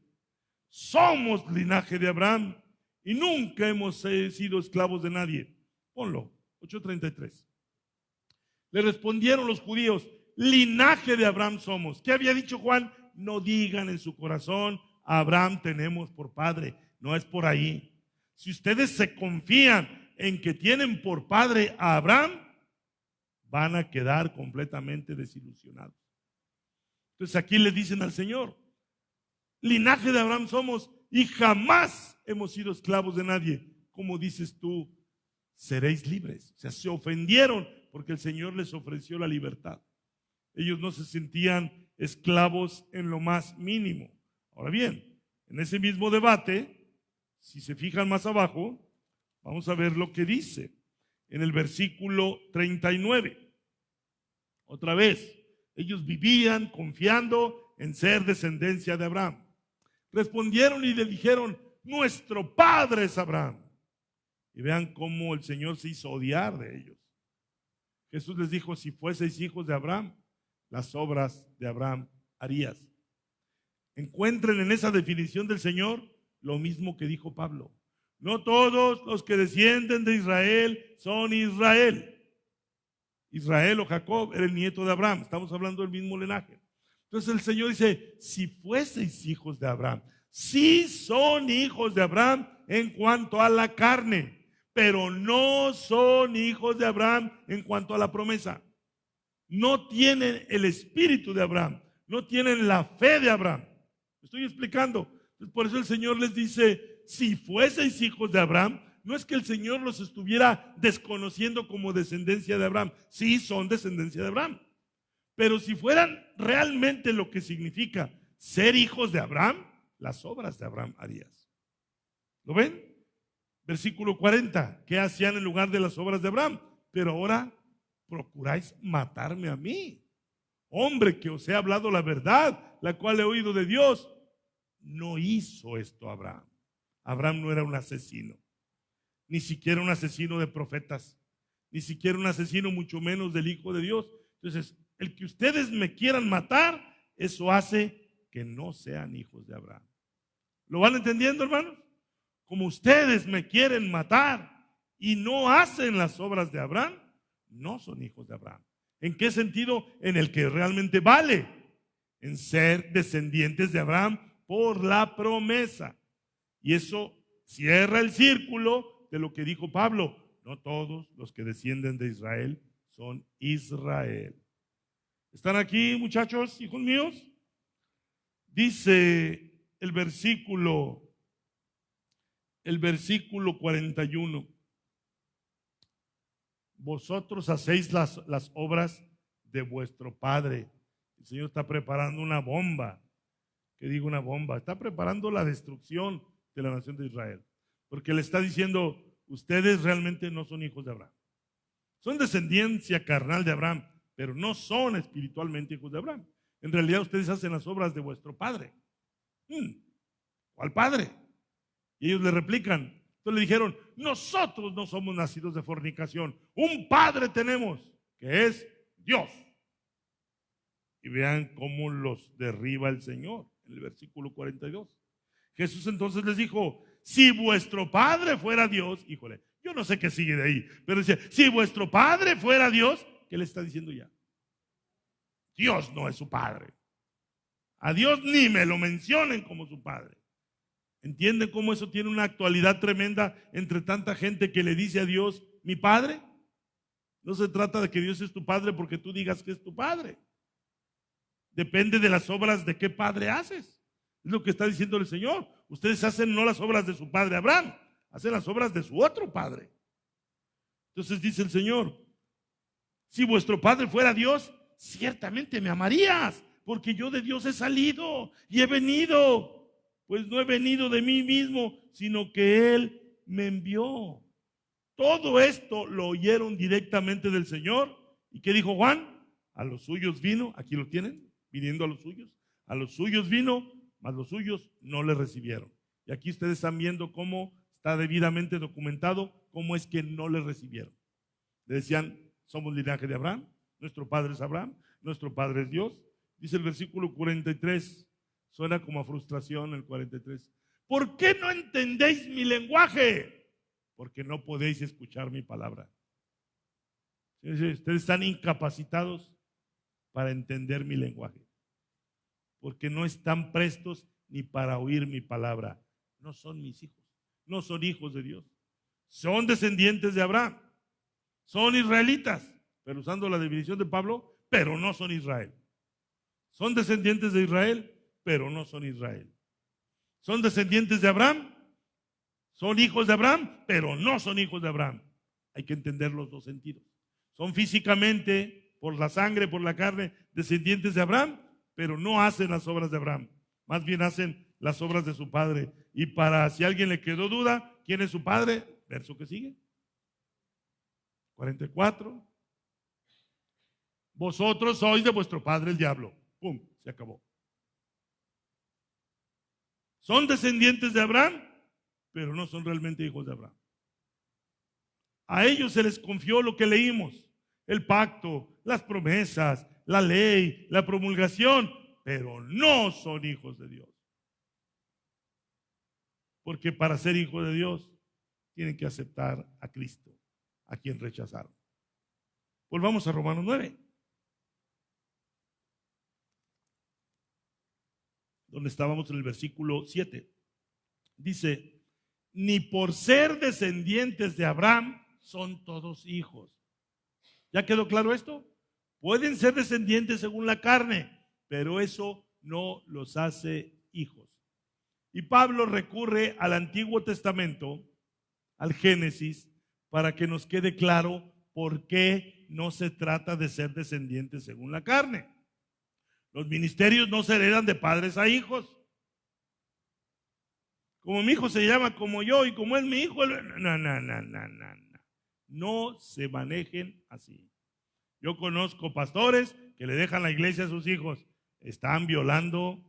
Somos linaje de Abraham y nunca hemos sido esclavos de nadie. Ponlo, 8:33. Le respondieron los judíos, linaje de Abraham somos. ¿Qué había dicho Juan? No digan en su corazón, a Abraham tenemos por padre. No es por ahí. Si ustedes se confían en que tienen por padre a Abraham, van a quedar completamente desilusionados. Entonces aquí le dicen al Señor, linaje de Abraham somos y jamás hemos sido esclavos de nadie. Como dices tú, seréis libres. O sea, se ofendieron porque el Señor les ofreció la libertad. Ellos no se sentían esclavos en lo más mínimo. Ahora bien, en ese mismo debate, si se fijan más abajo, vamos a ver lo que dice en el versículo 39. Otra vez, ellos vivían confiando en ser descendencia de Abraham. Respondieron y le dijeron, nuestro padre es Abraham. Y vean cómo el Señor se hizo odiar de ellos. Jesús les dijo, si fueseis hijos de Abraham, las obras de Abraham harías. Encuentren en esa definición del Señor lo mismo que dijo Pablo. No todos los que descienden de Israel son Israel. Israel o Jacob era el nieto de Abraham. Estamos hablando del mismo linaje. Entonces el Señor dice, si fueseis hijos de Abraham, sí son hijos de Abraham en cuanto a la carne, pero no son hijos de Abraham en cuanto a la promesa. No tienen el espíritu de Abraham, no tienen la fe de Abraham. ¿Me estoy explicando? Por eso el Señor les dice, si fueseis hijos de Abraham, no es que el Señor los estuviera desconociendo como descendencia de Abraham. Sí son descendencia de Abraham. Pero si fueran realmente lo que significa ser hijos de Abraham, las obras de Abraham harías. ¿Lo ven? Versículo 40. ¿Qué hacían en lugar de las obras de Abraham? Pero ahora procuráis matarme a mí. Hombre, que os he hablado la verdad, la cual he oído de Dios. No hizo esto Abraham. Abraham no era un asesino, ni siquiera un asesino de profetas, ni siquiera un asesino mucho menos del Hijo de Dios. Entonces, el que ustedes me quieran matar, eso hace que no sean hijos de Abraham. ¿Lo van entendiendo, hermanos? Como ustedes me quieren matar y no hacen las obras de Abraham, no son hijos de Abraham. ¿En qué sentido? En el que realmente vale, en ser descendientes de Abraham por la promesa. Y eso cierra el círculo de lo que dijo Pablo. No todos los que descienden de Israel son Israel. ¿Están aquí, muchachos, hijos míos? Dice el versículo 41. Vosotros hacéis las obras de vuestro padre. El Señor está preparando una bomba. ¿Qué digo una bomba? Está preparando la destrucción de la nación de Israel. Porque le está diciendo, ustedes realmente no son hijos de Abraham. Son descendencia carnal de Abraham, pero no son espiritualmente hijos de Abraham. En realidad ustedes hacen las obras de vuestro padre. ¿Cuál padre? Y ellos le replican. Entonces le dijeron, nosotros no somos nacidos de fornicación. Un padre tenemos, que es Dios. Y vean cómo los derriba el Señor en el versículo 42. Jesús entonces les dijo, si vuestro padre fuera Dios, híjole, yo no sé qué sigue de ahí, pero dice, si vuestro padre fuera Dios, ¿qué le está diciendo ya? Dios no es su padre. A Dios ni me lo mencionen como su padre. ¿Entienden cómo eso tiene una actualidad tremenda entre tanta gente que le dice a Dios, mi padre? No se trata de que Dios es tu padre porque tú digas que es tu padre. Depende de las obras de qué padre haces. Es lo que está diciendo el Señor. Ustedes hacen no las obras de su padre Abraham, hacen las obras de su otro padre. Entonces dice el Señor, si vuestro padre fuera Dios, ciertamente me amarías, porque yo de Dios he salido y he venido. Pues no he venido de mí mismo, sino que Él me envió. Todo esto lo oyeron directamente del Señor. ¿Y qué dijo Juan? A los suyos vino, aquí lo tienen, viniendo a los suyos vino, mas los suyos no le recibieron. Y aquí ustedes están viendo cómo está debidamente documentado cómo es que no le recibieron. Le decían, somos linaje de Abraham, nuestro padre es Abraham, nuestro padre es Dios. Dice el versículo 43, suena como a frustración el 43. ¿Por qué no entendéis mi lenguaje? Porque no podéis escuchar mi palabra. Ustedes están incapacitados para entender mi lenguaje, porque no están prestos ni para oír mi palabra. No son mis hijos, no son hijos de Dios. Son descendientes de Abraham, son israelitas, pero usando la definición de Pablo, pero no son Israel. Son descendientes de Israel, pero no son Israel. Son descendientes de Abraham, son hijos de Abraham, pero no son hijos de Abraham. Hay que entender los dos sentidos. Son físicamente, por la sangre, por la carne, descendientes de Abraham, pero no hacen las obras de Abraham. Más bien hacen las obras de su padre. Y para si a alguien le quedó duda, ¿quién es su padre? Verso que sigue. 44. Vosotros sois de vuestro padre el diablo. Pum, se acabó. Son descendientes de Abraham, pero no son realmente hijos de Abraham. A ellos se les confió lo que leímos, el pacto, las promesas, la ley, la promulgación, pero no son hijos de Dios. Porque para ser hijo de Dios tienen que aceptar a Cristo, a quien rechazaron. Volvamos a Romanos 9, donde estábamos en el versículo 7. Dice, ni por ser descendientes de Abraham son todos hijos. ¿Ya quedó claro esto? Pueden ser descendientes según la carne, pero eso no los hace hijos. Y Pablo recurre al Antiguo Testamento, al Génesis, para que nos quede claro por qué no se trata de ser descendientes según la carne. Los ministerios no se heredan de padres a hijos. Como mi hijo se llama como yo y como es mi hijo, no se manejen así. Yo conozco pastores que le dejan la iglesia a sus hijos. Están violando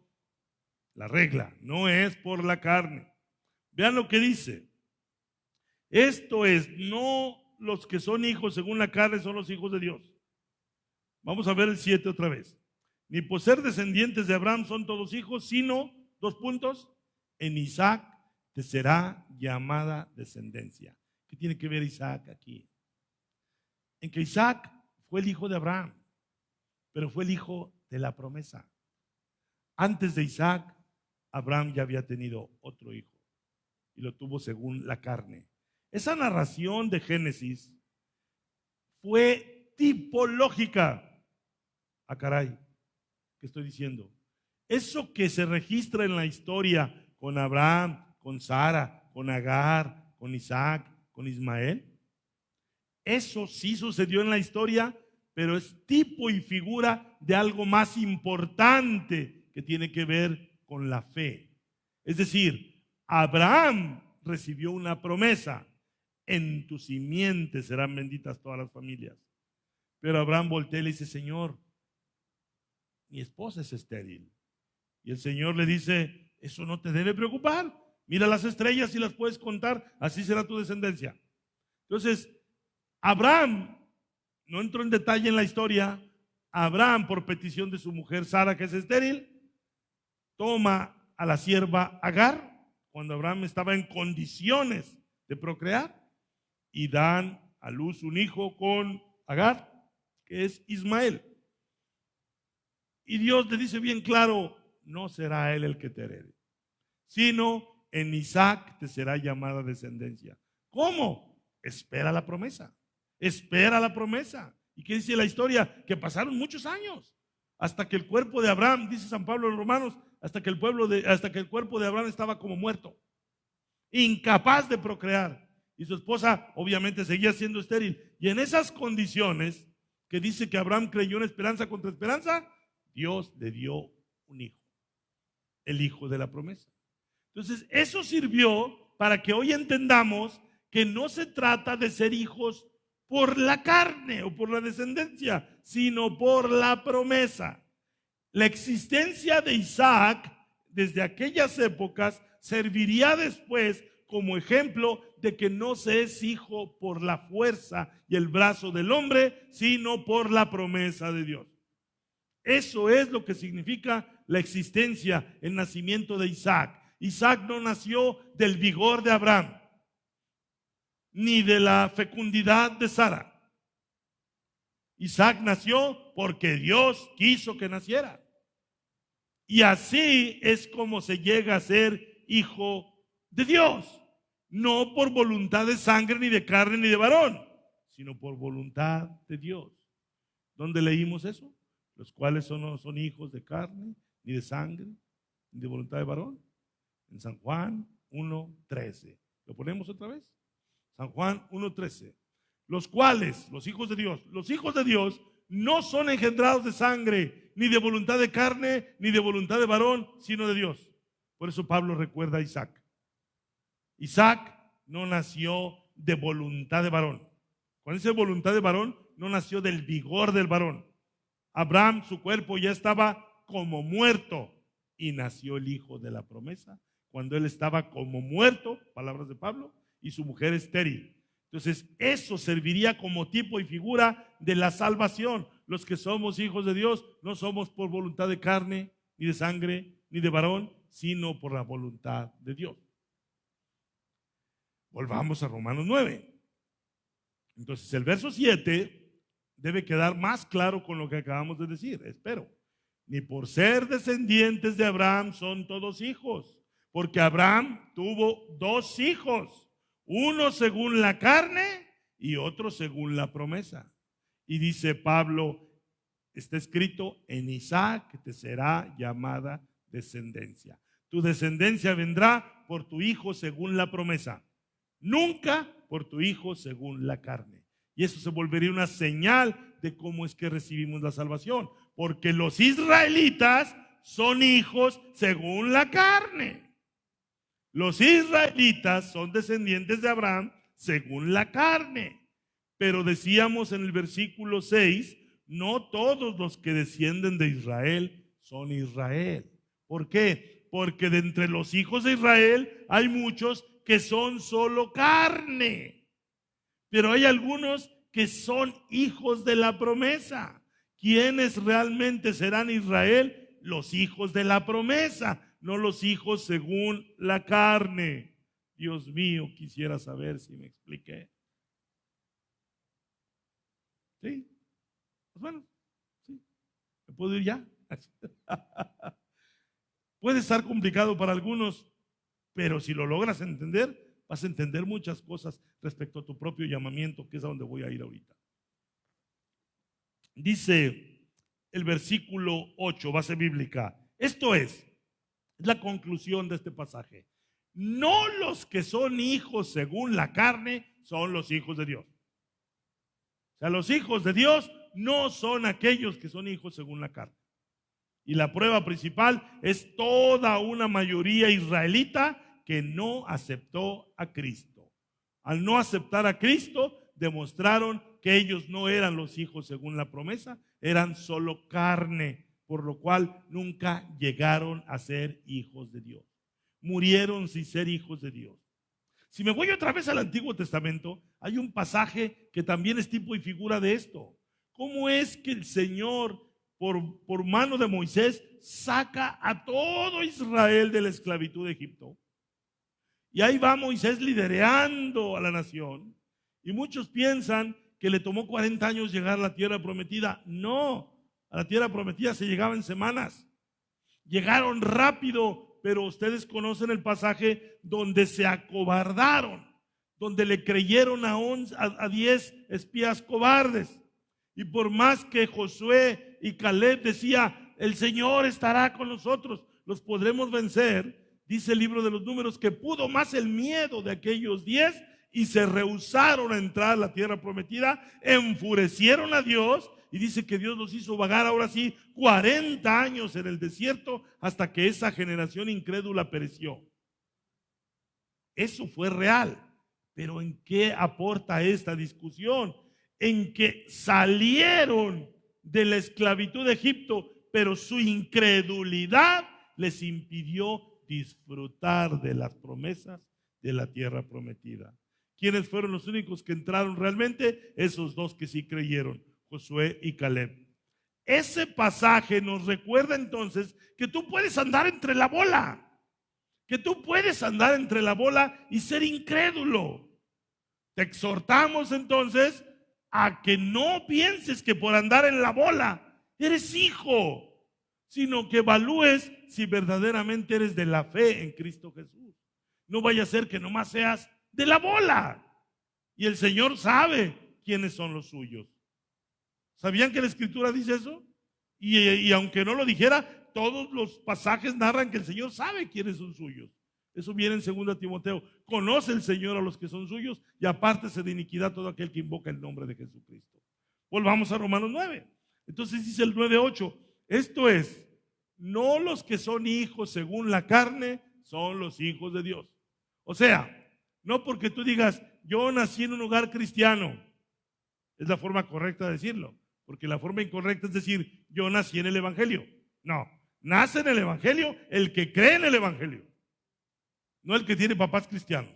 la regla, no es por la carne. Vean lo que dice. Esto es, no los que son hijos según la carne son los hijos de Dios. Vamos a ver el 7 otra vez. Ni por ser descendientes de Abraham son todos hijos, sino, 2 puntos, en Isaac te será llamada descendencia. ¿Qué tiene que ver Isaac aquí? En que Isaac fue el hijo de Abraham, pero fue el hijo de la promesa. Antes de Isaac, Abraham ya había tenido otro hijo y lo tuvo según la carne. Esa narración de Génesis fue tipológica. Ah, caray, ¿qué estoy diciendo? Eso que se registra en la historia con Abraham, con Sara, con Agar, con Isaac, con Ismael, eso sí sucedió en la historia, pero es tipo y figura de algo más importante que tiene que ver con la fe. Es decir, Abraham recibió una promesa: en tu simiente serán benditas todas las familias. Pero Abraham voltea y le dice: Señor, mi esposa es estéril. Y el Señor le dice: eso no te debe preocupar. Mira las estrellas y las puedes contar, así será tu descendencia. Entonces, Abraham, no entro en detalle en la historia, Abraham, por petición de su mujer Sara, que es estéril, toma a la sierva Agar, cuando Abraham estaba en condiciones de procrear, y dan a luz un hijo con Agar, que es Ismael. Y Dios le dice bien claro: no será él el que te herede, sino en Isaac te será llamada descendencia. ¿Cómo? Espera la promesa. espera la promesa. ¿Y qué dice la historia? Que pasaron muchos años hasta que el cuerpo de Abraham, dice San Pablo en Romanos, hasta que el cuerpo de Abraham estaba como muerto, incapaz de procrear. Y su esposa obviamente seguía siendo estéril. Y en esas condiciones que dice que Abraham creyó en esperanza contra esperanza, Dios le dio un hijo, el hijo de la promesa. Entonces eso sirvió para que hoy entendamos que no se trata de ser hijos por la carne o por la descendencia, sino por la promesa. La existencia de Isaac desde aquellas épocas serviría después como ejemplo de que no se es hijo por la fuerza y el brazo del hombre, sino por la promesa de Dios. Eso es lo que significa la existencia, el nacimiento de Isaac. Isaac no nació del vigor de Abraham, ni de la fecundidad de Sara. Isaac nació porque Dios quiso que naciera. Y así es como se llega a ser hijo de Dios. No por voluntad de sangre, ni de carne, ni de varón, sino por voluntad de Dios. ¿Dónde leímos eso? Los cuales no son hijos de carne, ni de sangre, ni de voluntad de varón. En San Juan 1:13. ¿Lo ponemos otra vez? San Juan 1:13. Los cuales, los hijos de Dios no son engendrados de sangre, ni de voluntad de carne, ni de voluntad de varón, sino de Dios. Por eso Pablo recuerda a Isaac. Isaac no nació de voluntad de varón. Cuando dice voluntad de varón, no nació del vigor del varón. Abraham, su cuerpo ya estaba como muerto y nació el hijo de la promesa cuando él estaba como muerto, palabras de Pablo, y su mujer estéril. Entonces, eso serviría como tipo y figura de la salvación. Los que somos hijos de Dios no somos por voluntad de carne, ni de sangre, ni de varón, sino por la voluntad de Dios. Volvamos a Romanos 9. Entonces, el verso 7 debe quedar más claro con lo que acabamos de decir, espero. Ni por ser descendientes de Abraham son todos hijos, porque Abraham tuvo dos hijos, uno según la carne y otro según la promesa. Y dice Pablo, está escrito, en Isaac te será llamada descendencia. Tu descendencia vendrá por tu hijo según la promesa, nunca por tu hijo según la carne. Y eso se volvería una señal de cómo es que recibimos la salvación, porque los israelitas son hijos según la carne. Los israelitas son descendientes de Abraham según la carne. Pero decíamos en el versículo 6, no todos los que descienden de Israel son Israel. ¿Por qué? Porque de entre los hijos de Israel hay muchos que son solo carne, pero hay algunos que son hijos de la promesa. ¿Quiénes realmente serán Israel? Los hijos de la promesa, no los hijos según la carne. Dios mío, quisiera saber si me expliqué. ¿Sí? Pues bueno, sí. ¿Me puedo ir ya? Puede estar complicado para algunos, pero si lo logras entender, vas a entender muchas cosas respecto a tu propio llamamiento, que es a donde voy a ir ahorita. Dice el versículo 8, base bíblica. Esto es la conclusión de este pasaje. No los que son hijos según la carne son los hijos de Dios. O sea, los hijos de Dios no son aquellos que son hijos según la carne. Y la prueba principal es toda una mayoría israelita que no aceptó a Cristo. Al no aceptar a Cristo, demostraron que ellos no eran los hijos según la promesa, eran solo carne, por lo cual nunca llegaron a ser hijos de Dios. Murieron sin ser hijos de Dios. Si me voy otra vez al Antiguo Testamento, hay un pasaje que también es tipo y figura de esto. ¿Cómo es que el Señor, por mano de Moisés, saca a todo Israel de la esclavitud de Egipto? Y ahí va Moisés liderando a la nación. Y muchos piensan que le tomó 40 años llegar a la tierra prometida. No, a la tierra prometida se llegaba en semanas. Llegaron rápido, pero ustedes conocen el pasaje donde se acobardaron, donde le creyeron a 10 espías cobardes. Y por más que Josué y Caleb decía, el Señor estará con nosotros, los podremos vencer, dice el libro de los Números que pudo más el miedo de aquellos 10 y se rehusaron a entrar a la tierra prometida, enfurecieron a Dios y dice que Dios los hizo vagar ahora sí 40 años en el desierto hasta que esa generación incrédula pereció. Eso fue real, pero ¿en qué aporta esta discusión? En que salieron de la esclavitud de Egipto, pero su incredulidad les impidió disfrutar de las promesas de la tierra prometida. ¿Quiénes fueron los únicos que entraron realmente? Esos dos que sí creyeron, Josué y Caleb. Ese pasaje nos recuerda entonces que tú puedes andar entre la bola, que tú puedes andar entre la bola y ser incrédulo. Te exhortamos entonces a que no pienses que por andar en la bola eres hijo, sino que evalúes si verdaderamente eres de la fe en Cristo Jesús. No vaya a ser que nomás seas de la bola. Y el Señor sabe quiénes son los suyos. ¿Sabían que la Escritura dice eso? Y aunque no lo dijera, todos los pasajes narran que el Señor sabe quiénes son suyos. Eso viene en 2 Timoteo. Conoce el Señor a los que son suyos y apártese de iniquidad todo aquel que invoca el nombre de Jesucristo. Volvamos a Romanos 9. Entonces dice el 9:8. Esto es, no los que son hijos según la carne son los hijos de Dios. O sea, no porque tú digas, yo nací en un hogar cristiano. Es la forma correcta de decirlo. Porque la forma incorrecta es decir, yo nací en el Evangelio. No, nace en el Evangelio el que cree en el Evangelio, no el que tiene papás cristianos.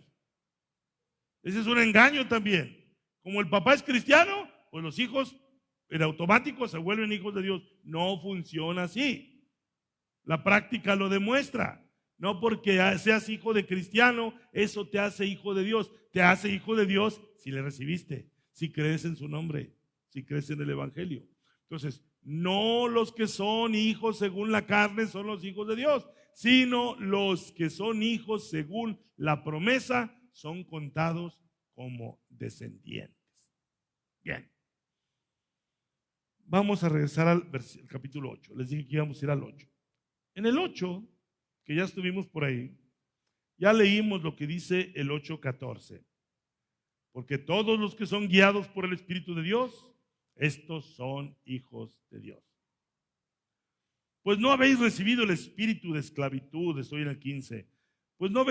Ese es un engaño también. Como el papá es cristiano, pues los hijos en automático se vuelven hijos de Dios. No funciona así. La práctica lo demuestra. No porque seas hijo de cristiano, eso te hace hijo de Dios. Te hace hijo de Dios si le recibiste, si crees en su nombre, si crees en el Evangelio. Entonces, no los que son hijos según la carne son los hijos de Dios, sino los que son hijos según la promesa son contados como descendientes. Bien. Vamos a regresar al capítulo 8. Les dije que íbamos a ir al 8. En el 8, que ya estuvimos por ahí, ya leímos lo que dice el 8:14. Porque todos los que son guiados por el Espíritu de Dios, estos son hijos de Dios. Pues no habéis recibido el espíritu de esclavitud, estoy en el 15. Pues no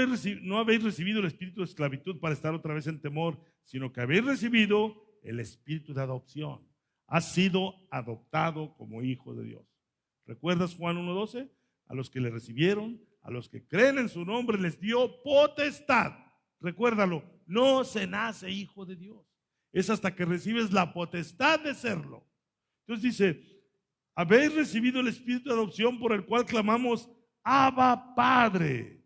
habéis recibido el espíritu de esclavitud para estar otra vez en temor, sino que habéis recibido el espíritu de adopción. Has sido adoptado como hijo de Dios. ¿Recuerdas Juan 1:12? A los que le recibieron, a los que creen en su nombre, les dio potestad. Recuérdalo, no se nace hijo de Dios. Es hasta que recibes la potestad de serlo. Entonces dice, habéis recibido el espíritu de adopción por el cual clamamos, Abba Padre.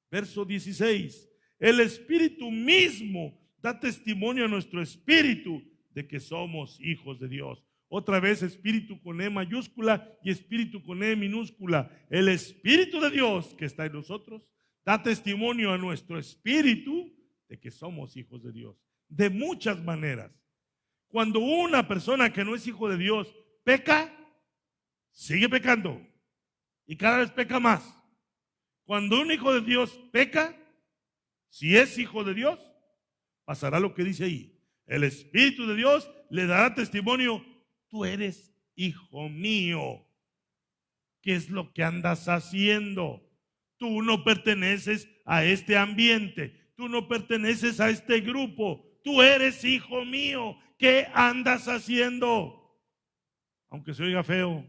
Verso 16, el Espíritu mismo da testimonio a nuestro espíritu de que somos hijos de Dios. Otra vez espíritu con E mayúscula y espíritu con E minúscula. El Espíritu de Dios que está en nosotros da testimonio a nuestro espíritu de que somos hijos de Dios. De muchas maneras. Cuando una persona que no es hijo de Dios peca, sigue pecando y cada vez peca más. Cuando un hijo de Dios peca, si es hijo de Dios, pasará lo que dice ahí. El Espíritu de Dios le dará testimonio, tú eres hijo mío. ¿Qué es lo que andas haciendo? Tú no perteneces a este ambiente, tú no perteneces a este grupo, tú eres hijo mío. ¿Qué andas haciendo? Aunque se oiga feo,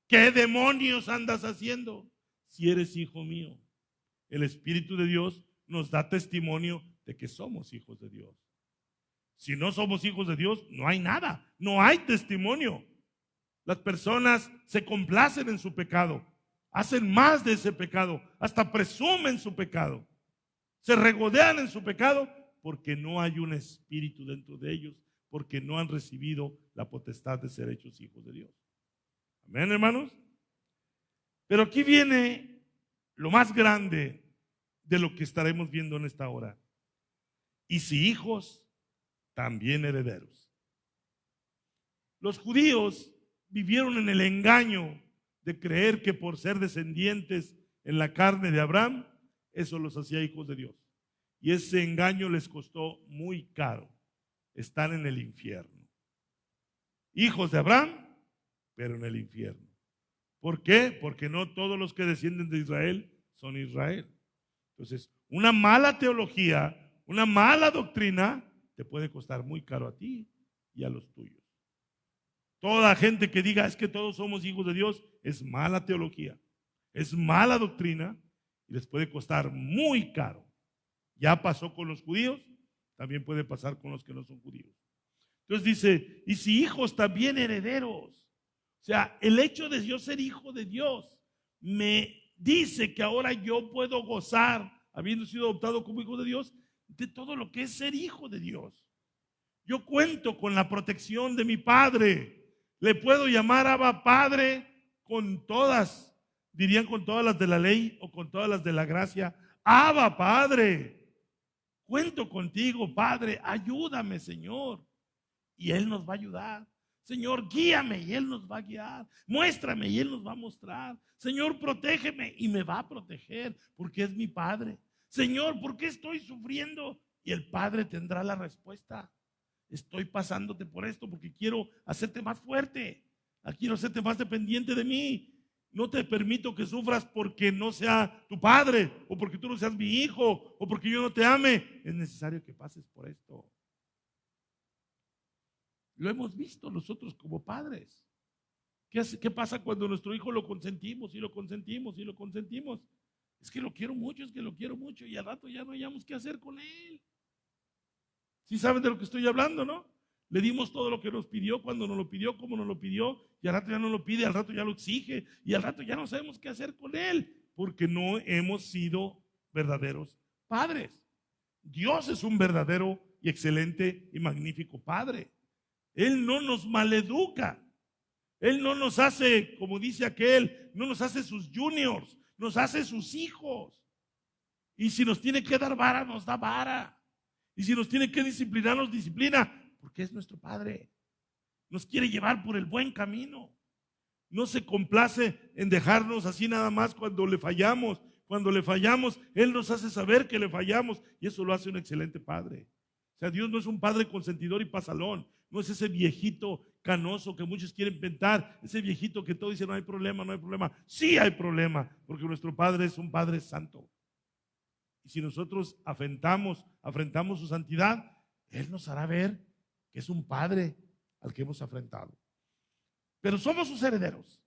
¿qué demonios andas haciendo? Si eres hijo mío. El Espíritu de Dios nos da testimonio de que somos hijos de Dios. Si no somos hijos de Dios, no hay nada, no hay testimonio. Las personas se complacen en su pecado, hacen más de ese pecado, hasta presumen su pecado. Se regodean en su pecado porque no hay un espíritu dentro de ellos, porque no han recibido la potestad de ser hechos hijos de Dios. Amén, hermanos. Pero aquí viene lo más grande de lo que estaremos viendo en esta hora. y si hijos, también herederos. Los judíos vivieron en el engaño de creer que por ser descendientes en la carne de Abraham, eso los hacía hijos de Dios. Y ese engaño les costó muy caro. Están en el infierno. Hijos de Abraham, pero en el infierno. ¿Por qué? Porque no todos los que descienden de Israel son Israel. Entonces, una mala teología, una mala doctrina, te puede costar muy caro a ti y a los tuyos. Toda gente que diga es que todos somos hijos de Dios, es mala teología, es mala doctrina y les puede costar muy caro. Ya pasó con los judíos, también puede pasar con los que no son judíos. Entonces dice, y si hijos también herederos. O sea, el hecho de yo ser hijo de Dios me dice que ahora yo puedo gozar, habiendo sido adoptado como hijo de Dios, de todo lo que es ser hijo de Dios. Yo cuento con la protección de mi Padre. Le puedo llamar Abba Padre con todas, dirían con todas las de la ley o con todas las de la gracia. Abba Padre, cuento contigo, Padre, ayúdame, Señor. Y Él nos va a ayudar. Señor, guíame y Él nos va a guiar. Muéstrame y Él nos va a mostrar. Señor, protégeme y me va a proteger porque es mi Padre. Señor, ¿por qué estoy sufriendo? Y el Padre tendrá la respuesta. Estoy pasándote por esto porque quiero hacerte más fuerte. Quiero hacerte más dependiente de mí. No te permito que sufras porque no sea tu padre o porque tú no seas mi hijo o porque yo no te ame. Es necesario que pases por esto. Lo hemos visto nosotros como padres. ¿Qué pasa cuando nuestro hijo lo consentimos y lo consentimos y lo consentimos? Es que lo quiero mucho, es que lo quiero mucho y al rato ya no hayamos qué hacer con él. ¿Sí saben de lo que estoy hablando, no? Le dimos todo lo que nos pidió, cuando nos lo pidió, como nos lo pidió, y al rato ya no lo pide, al rato ya lo exige, y al rato ya no sabemos qué hacer con él, porque no hemos sido verdaderos padres. Dios es un verdadero y excelente y magnífico Padre. Él no nos maleduca. Él no nos hace, como dice aquel, no nos hace sus juniors, nos hace sus hijos. Y si nos tiene que dar vara, nos da vara. Y si nos tiene que disciplinar, nos disciplina, porque es nuestro Padre. Nos quiere llevar por el buen camino. No se complace en dejarnos así nada más cuando le fallamos. Cuando le fallamos, Él nos hace saber que le fallamos y eso lo hace un excelente Padre. O sea, Dios no es un Padre consentidor y pasalón. No es ese viejito canoso que muchos quieren pintar, ese viejito que todo dice no hay problema, no hay problema. Sí hay problema, porque nuestro Padre es un Padre santo. Y si nosotros afrentamos su santidad, Él nos hará ver que es un Padre al que hemos afrentado. Pero somos sus herederos.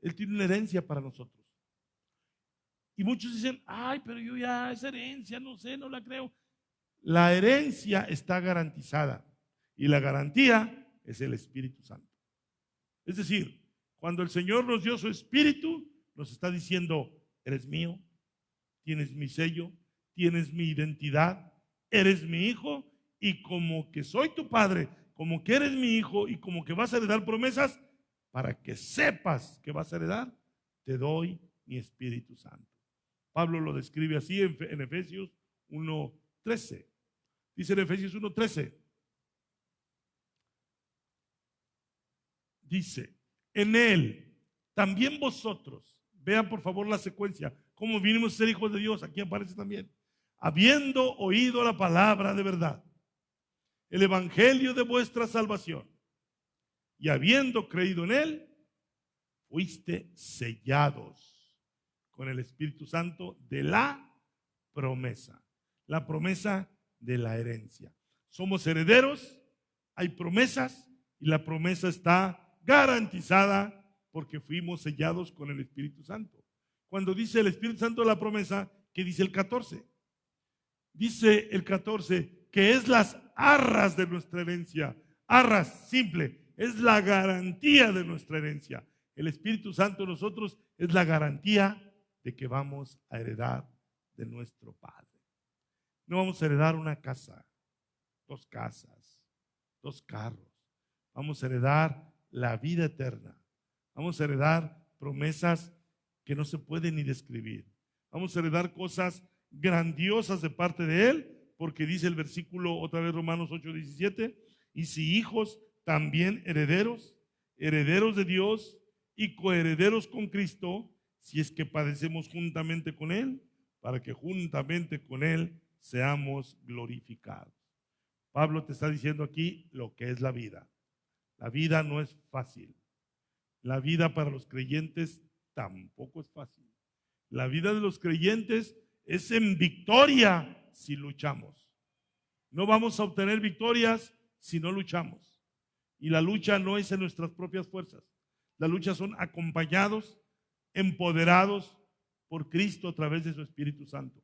Él tiene una herencia para nosotros. Y muchos dicen, ay, pero yo ya esa herencia, no sé, no la creo. La herencia está garantizada y la garantía es el Espíritu Santo. Es decir, cuando el Señor nos dio su Espíritu, nos está diciendo, eres mío, tienes mi sello, tienes mi identidad, eres mi hijo y como que soy tu padre, como que eres mi hijo y como que vas a heredar promesas, para que sepas que vas a heredar, te doy mi Espíritu Santo. Pablo lo describe así en Efesios 1:13. Dice en Efesios 1:13. Dice, en Él también vosotros, vean por favor la secuencia, cómo vinimos a ser hijos de Dios, aquí aparece también, habiendo oído la palabra de verdad, el evangelio de vuestra salvación, y habiendo creído en Él, fuiste sellados con el Espíritu Santo de la promesa de la herencia. Somos herederos, hay promesas y la promesa está garantizada porque fuimos sellados con el Espíritu Santo. Cuando dice el Espíritu Santo la promesa, ¿qué dice el 14? Dice el 14 que es las arras de nuestra herencia. Arras, simple, es la garantía de nuestra herencia. El Espíritu Santo en nosotros es la garantía de que vamos a heredar de nuestro Padre. No vamos a heredar una casa, 2 casas, 2 carros. Vamos a heredar la vida eterna. Vamos a heredar promesas que no se pueden ni describir. Vamos a heredar cosas grandiosas de parte de Él porque dice el versículo, otra vez Romanos 8:17, y si hijos, también herederos, herederos de Dios y coherederos con Cristo, si es que padecemos juntamente con Él, para que juntamente con Él seamos glorificados. Pablo te está diciendo aquí lo que es la vida. La vida no es fácil. La vida para los creyentes tampoco es fácil. La vida de los creyentes es en victoria si luchamos. No vamos a obtener victorias si no luchamos. Y la lucha no es en nuestras propias fuerzas. La lucha son acompañados, empoderados por Cristo a través de su Espíritu Santo.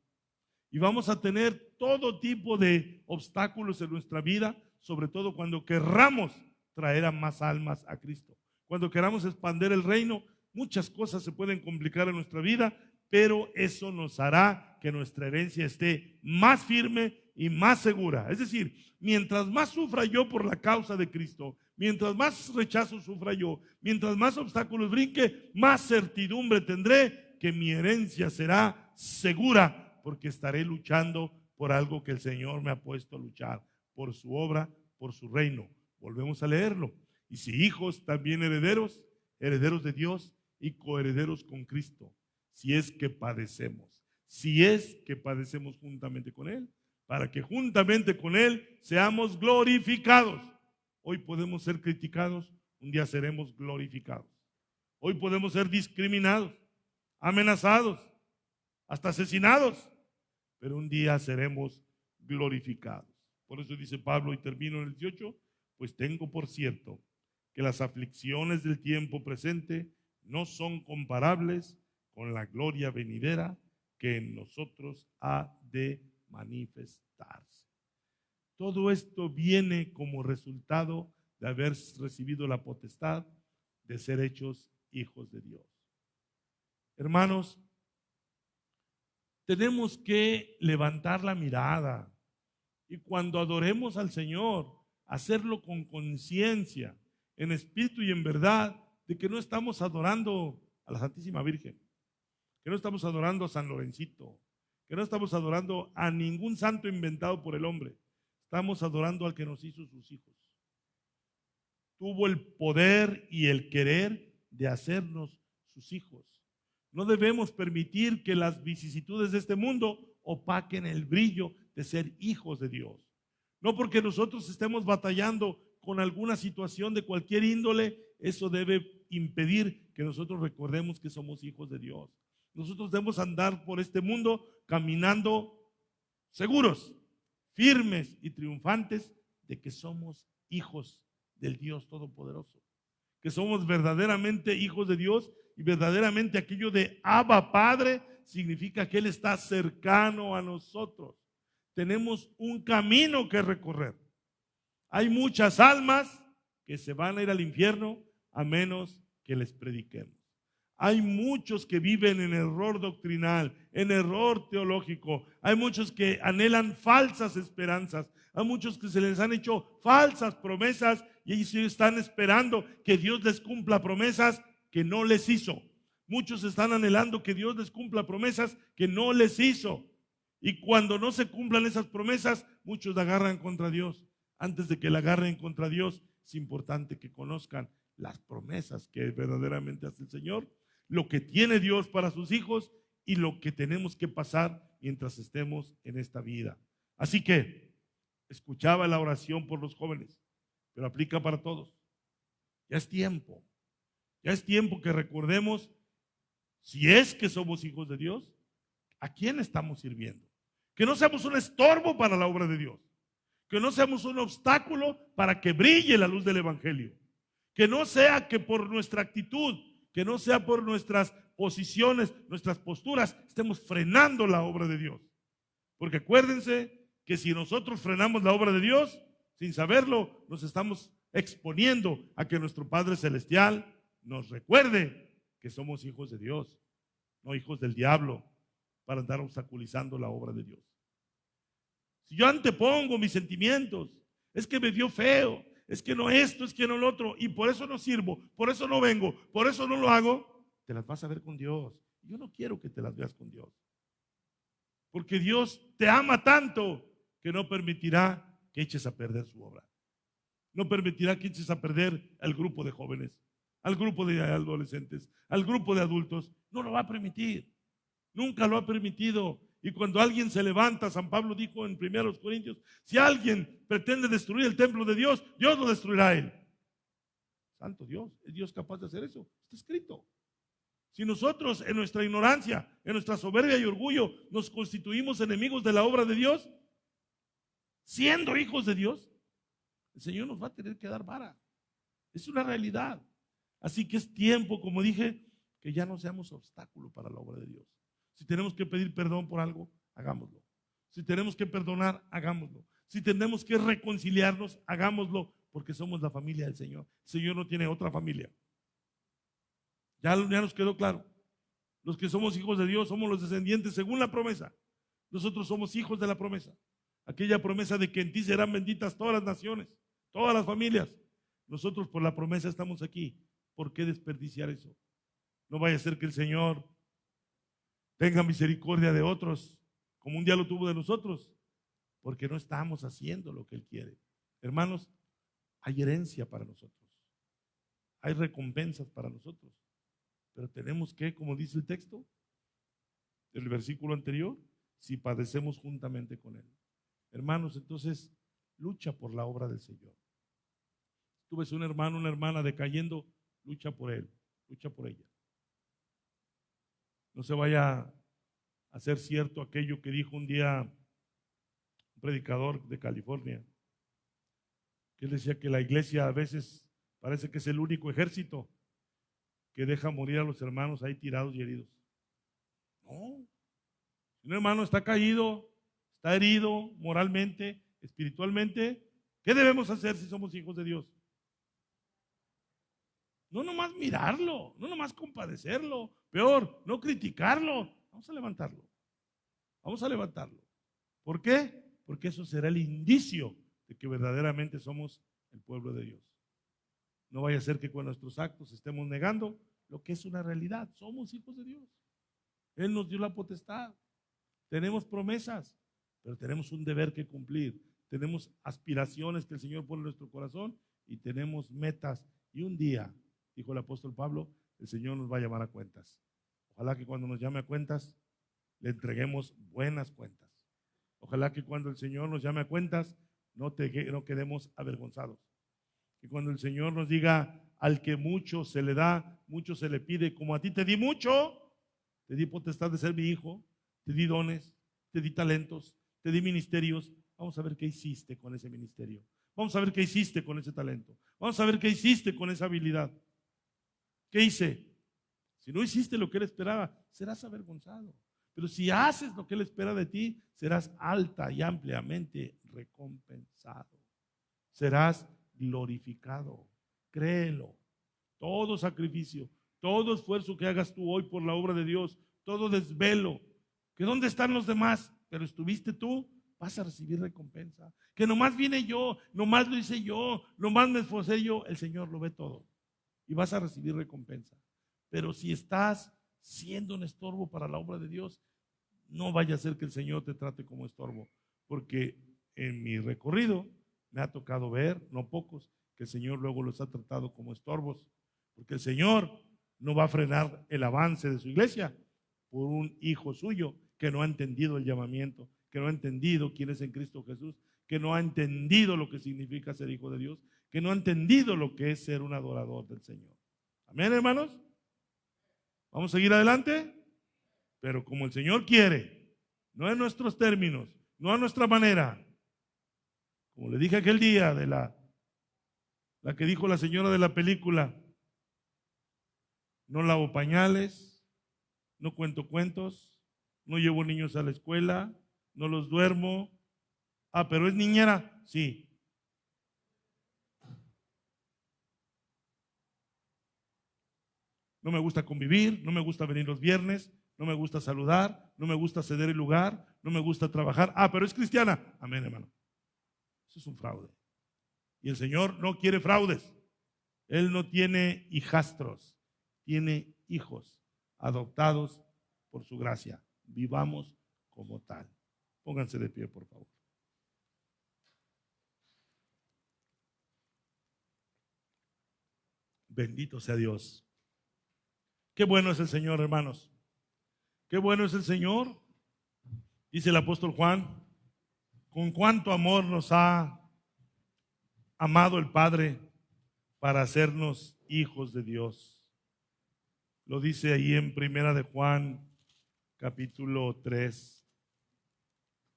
Y vamos a tener todo tipo de obstáculos en nuestra vida, sobre todo cuando querramos traer a más almas a Cristo. Cuando queramos expandir el reino, muchas cosas se pueden complicar en nuestra vida, pero eso nos hará que nuestra herencia esté más firme y más segura. Es decir, mientras más sufra yo por la causa de Cristo, mientras más rechazo sufra yo, mientras más obstáculos brinque, más certidumbre tendré que mi herencia será segura, porque estaré luchando por algo que el Señor me ha puesto a luchar, por su obra, por su reino. Volvemos a leerlo. Y si hijos, también herederos, herederos de Dios y coherederos con Cristo, si es que padecemos juntamente con Él, para que juntamente con Él seamos glorificados. Hoy podemos ser criticados, un día seremos glorificados. Hoy podemos ser discriminados, amenazados, hasta asesinados, pero un día seremos glorificados. Por eso dice Pablo, y termino en el 18, pues tengo por cierto que las aflicciones del tiempo presente no son comparables con la gloria venidera que en nosotros ha de manifestarse. Todo esto viene como resultado de haber recibido la potestad de ser hechos hijos de Dios. Hermanos, tenemos que levantar la mirada y cuando adoremos al Señor, hacerlo con conciencia, en espíritu y en verdad, de que no estamos adorando a la Santísima Virgen, que no estamos adorando a San Lorencito, que no estamos adorando a ningún santo inventado por el hombre. Estamos adorando al que nos hizo sus hijos. Tuvo el poder y el querer de hacernos sus hijos. No debemos permitir que las vicisitudes de este mundo opaquen el brillo de ser hijos de Dios. No porque nosotros estemos batallando con alguna situación de cualquier índole, eso debe impedir que nosotros recordemos que somos hijos de Dios. Nosotros debemos andar por este mundo caminando seguros, firmes y triunfantes de que somos hijos del Dios Todopoderoso, que somos verdaderamente hijos de Dios y verdaderamente aquello de Abba Padre significa que Él está cercano a nosotros. Tenemos un camino que recorrer. Hay muchas almas que se van a ir al infierno a menos que les prediquemos. Hay muchos que viven en error doctrinal, en error teológico. Hay muchos que anhelan falsas esperanzas. Hay muchos que se les han hecho falsas promesas y ellos están esperando que Dios les cumpla promesas que no les hizo. Muchos están anhelando que Dios les cumpla promesas que no les hizo. Y cuando no se cumplan esas promesas, muchos la agarran contra Dios. Antes de que la agarren contra Dios, es importante que conozcan las promesas que verdaderamente hace el Señor, lo que tiene Dios para sus hijos y lo que tenemos que pasar mientras estemos en esta vida. Así que escuchaba la oración por los jóvenes, pero aplica para todos. Ya es tiempo que recordemos, si es que somos hijos de Dios, ¿a quién estamos sirviendo? Que no seamos un estorbo para la obra de Dios, que no seamos un obstáculo para que brille la luz del Evangelio, que no sea que por nuestra actitud, que no sea por nuestras posiciones, nuestras posturas, estemos frenando la obra de Dios. Porque acuérdense que si nosotros frenamos la obra de Dios, sin saberlo, nos estamos exponiendo a que nuestro Padre Celestial nos recuerde que somos hijos de Dios, no hijos del diablo, para andar obstaculizando la obra de Dios. Si yo antepongo mis sentimientos, es que me dio feo, es que no esto, es que no lo otro, y por eso no sirvo, por eso no vengo, por eso no lo hago, te las vas a ver con Dios. Yo no quiero que te las veas con Dios, porque Dios te ama tanto que no permitirá que eches a perder su obra. No permitirá que eches a perder al grupo de jóvenes, al grupo de adolescentes, al grupo de adultos. No lo va a permitir. Nunca lo ha permitido. Y cuando alguien se levanta, San Pablo dijo en 1 Corintios, si alguien pretende destruir el templo de Dios, Dios lo destruirá a él. Santo Dios, ¿es Dios capaz de hacer eso? Está escrito. Si nosotros en nuestra ignorancia, en nuestra soberbia y orgullo nos constituimos enemigos de la obra de Dios, siendo hijos de Dios, el Señor nos va a tener que dar vara. Es una realidad. Así que es tiempo, como dije, que ya no seamos obstáculo para la obra de Dios. Si tenemos que pedir perdón por algo, hagámoslo. Si tenemos que perdonar, hagámoslo. Si tenemos que reconciliarnos, hagámoslo, porque somos la familia del Señor. El Señor no tiene otra familia. Ya nos quedó claro. Los que somos hijos de Dios somos los descendientes según la promesa. Nosotros somos hijos de la promesa. Aquella promesa de que en ti serán benditas todas las naciones, todas las familias. Nosotros por la promesa estamos aquí. ¿Por qué desperdiciar eso? No vaya a ser que el Señor tenga misericordia de otros, como un día lo tuvo de nosotros, porque no estamos haciendo lo que Él quiere. Hermanos, hay herencia para nosotros. Hay recompensas para nosotros. Pero tenemos que, como dice el texto, el versículo anterior, si padecemos juntamente con Él. Hermanos, entonces, lucha por la obra del Señor. Tú ves un hermano, una hermana decayendo, lucha por él, lucha por ella. No se vaya a hacer cierto aquello que dijo un día un predicador de California, que él decía que la iglesia a veces parece que es el único ejército que deja morir a los hermanos ahí tirados y heridos. No, si un hermano está caído, está herido moralmente, espiritualmente, ¿qué debemos hacer si somos hijos de Dios? No nomás mirarlo, no nomás compadecerlo, peor, no criticarlo. Vamos a levantarlo. Vamos a levantarlo. ¿Por qué? Porque eso será el indicio de que verdaderamente somos el pueblo de Dios. No vaya a ser que con nuestros actos estemos negando lo que es una realidad. Somos hijos de Dios. Él nos dio la potestad. Tenemos promesas, pero tenemos un deber que cumplir. Tenemos aspiraciones que el Señor pone en nuestro corazón y tenemos metas. Y un día, dijo el apóstol Pablo, el Señor nos va a llamar a cuentas. Ojalá que cuando nos llame a cuentas, le entreguemos buenas cuentas. Ojalá que cuando el Señor nos llame a cuentas, no quedemos avergonzados. Que cuando el Señor nos diga, al que mucho se le da, mucho se le pide, como a ti te di mucho, te di potestad de ser mi hijo, te di dones, te di talentos, te di ministerios. Vamos a ver qué hiciste con ese ministerio. Vamos a ver qué hiciste con ese talento. Vamos a ver qué hiciste con esa habilidad. ¿Qué hice? Si no hiciste lo que Él esperaba, serás avergonzado. Pero si haces lo que Él espera de ti, serás alta y ampliamente recompensado. Serás glorificado. Créelo. Todo sacrificio, todo esfuerzo que hagas tú hoy por la obra de Dios, todo desvelo, que dónde están los demás, pero estuviste tú, vas a recibir recompensa. Que nomás vine yo, nomás lo hice yo, nomás me esforcé yo, el Señor lo ve todo y vas a recibir recompensa. Pero si estás siendo un estorbo para la obra de Dios, no vaya a ser que el Señor te trate como estorbo, porque en mi recorrido me ha tocado ver, no pocos, que el Señor luego los ha tratado como estorbos, porque el Señor no va a frenar el avance de su iglesia por un hijo suyo que no ha entendido el llamamiento, que no ha entendido quién es en Cristo Jesús, que no ha entendido lo que significa ser hijo de Dios, que no ha entendido lo que es ser un adorador del Señor. Amén, hermanos. Vamos a seguir adelante, pero como el Señor quiere, no en nuestros términos, no a nuestra manera. Como le dije aquel día de la que dijo la señora de la película, no lavo pañales, no cuento cuentos, no llevo niños a la escuela, no los duermo. Ah, pero es niñera, sí. No me gusta convivir, no me gusta venir los viernes, no me gusta saludar, no me gusta ceder el lugar, no me gusta trabajar. Ah, pero es cristiana. Amén, hermano. Eso es un fraude. Y el Señor no quiere fraudes. Él no tiene hijastros, tiene hijos adoptados por su gracia. Vivamos como tal. Pónganse de pie, por favor. Bendito sea Dios. Qué bueno es el Señor, hermanos. Qué bueno es el Señor. Dice el apóstol Juan, con cuánto amor nos ha amado el Padre para hacernos hijos de Dios. Lo dice ahí en Primera de Juan, capítulo 3.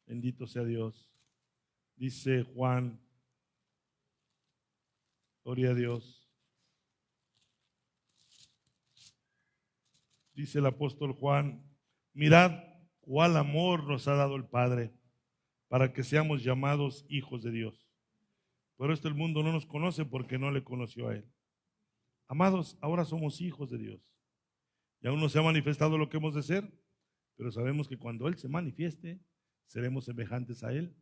Bendito sea Dios. Dice Juan, gloria a Dios. Dice el apóstol Juan, mirad cuál amor nos ha dado el Padre para que seamos llamados hijos de Dios. Pero el mundo no nos conoce porque no le conoció a Él. Amados, ahora somos hijos de Dios. Y aún no se ha manifestado lo que hemos de ser, pero sabemos que cuando Él se manifieste, seremos semejantes a Él,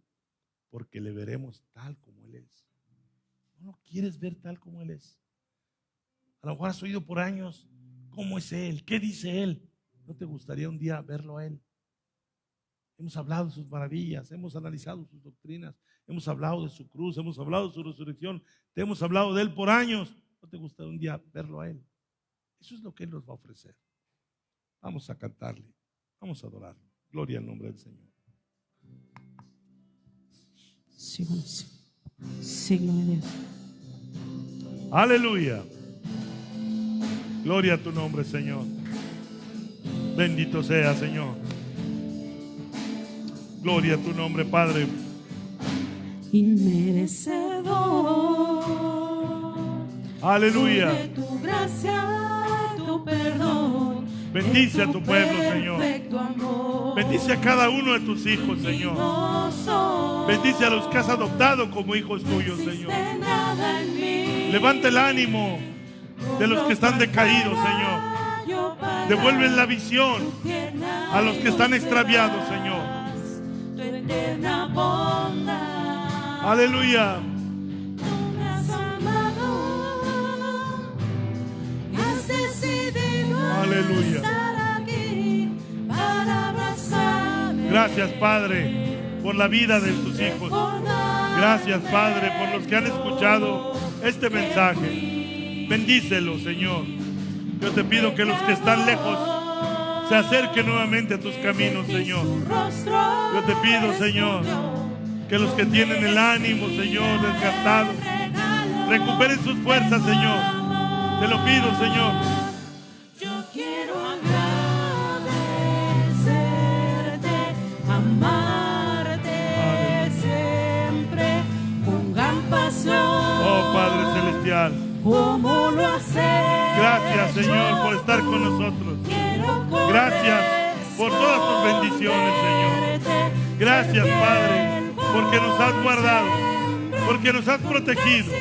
porque le veremos tal como Él es. ¿No lo quieres ver tal como Él es? A lo mejor has oído por años cómo es Él, qué dice Él. ¿No te gustaría un día verlo a Él? Hemos hablado de sus maravillas, hemos analizado sus doctrinas, hemos hablado de su cruz, hemos hablado de su resurrección, te hemos hablado de Él por años. ¿No te gustaría un día verlo a Él? Eso es lo que Él nos va a ofrecer. Vamos a cantarle, vamos a adorarlo. Gloria al nombre del Señor. Sí, gloria a Dios. Aleluya. Gloria a tu nombre, Señor. Bendito sea, Señor. Gloria a tu nombre, Padre. Inmerecedor. Aleluya. De tu gracia, tu perdón. Bendice a tu pueblo, Señor. Bendice a cada uno de tus hijos, Señor. Bendice a los que has adoptado como hijos tuyos, Señor. Levanta el ánimo de los que están decaídos, Señor. Devuelve la visión a los que están extraviados, Señor. Aleluya. Aleluya. Gracias, Padre, por la vida de tus hijos. Gracias, Padre, por los que han escuchado este mensaje. Bendícelos, Señor. Yo te pido que los que están lejos se acerquen nuevamente a tus caminos, Señor. Yo te pido, Señor, que los que tienen el ánimo, Señor, desgastado, recuperen sus fuerzas, Señor. Te lo pido, Señor. Yo quiero agradecerte, amarte siempre con gran pasión. Oh, Padre Celestial. Como lo haces. Gracias, Señor, por estar con nosotros. Gracias por todas tus bendiciones, Señor. Gracias, Padre, porque nos has guardado, porque nos has protegido,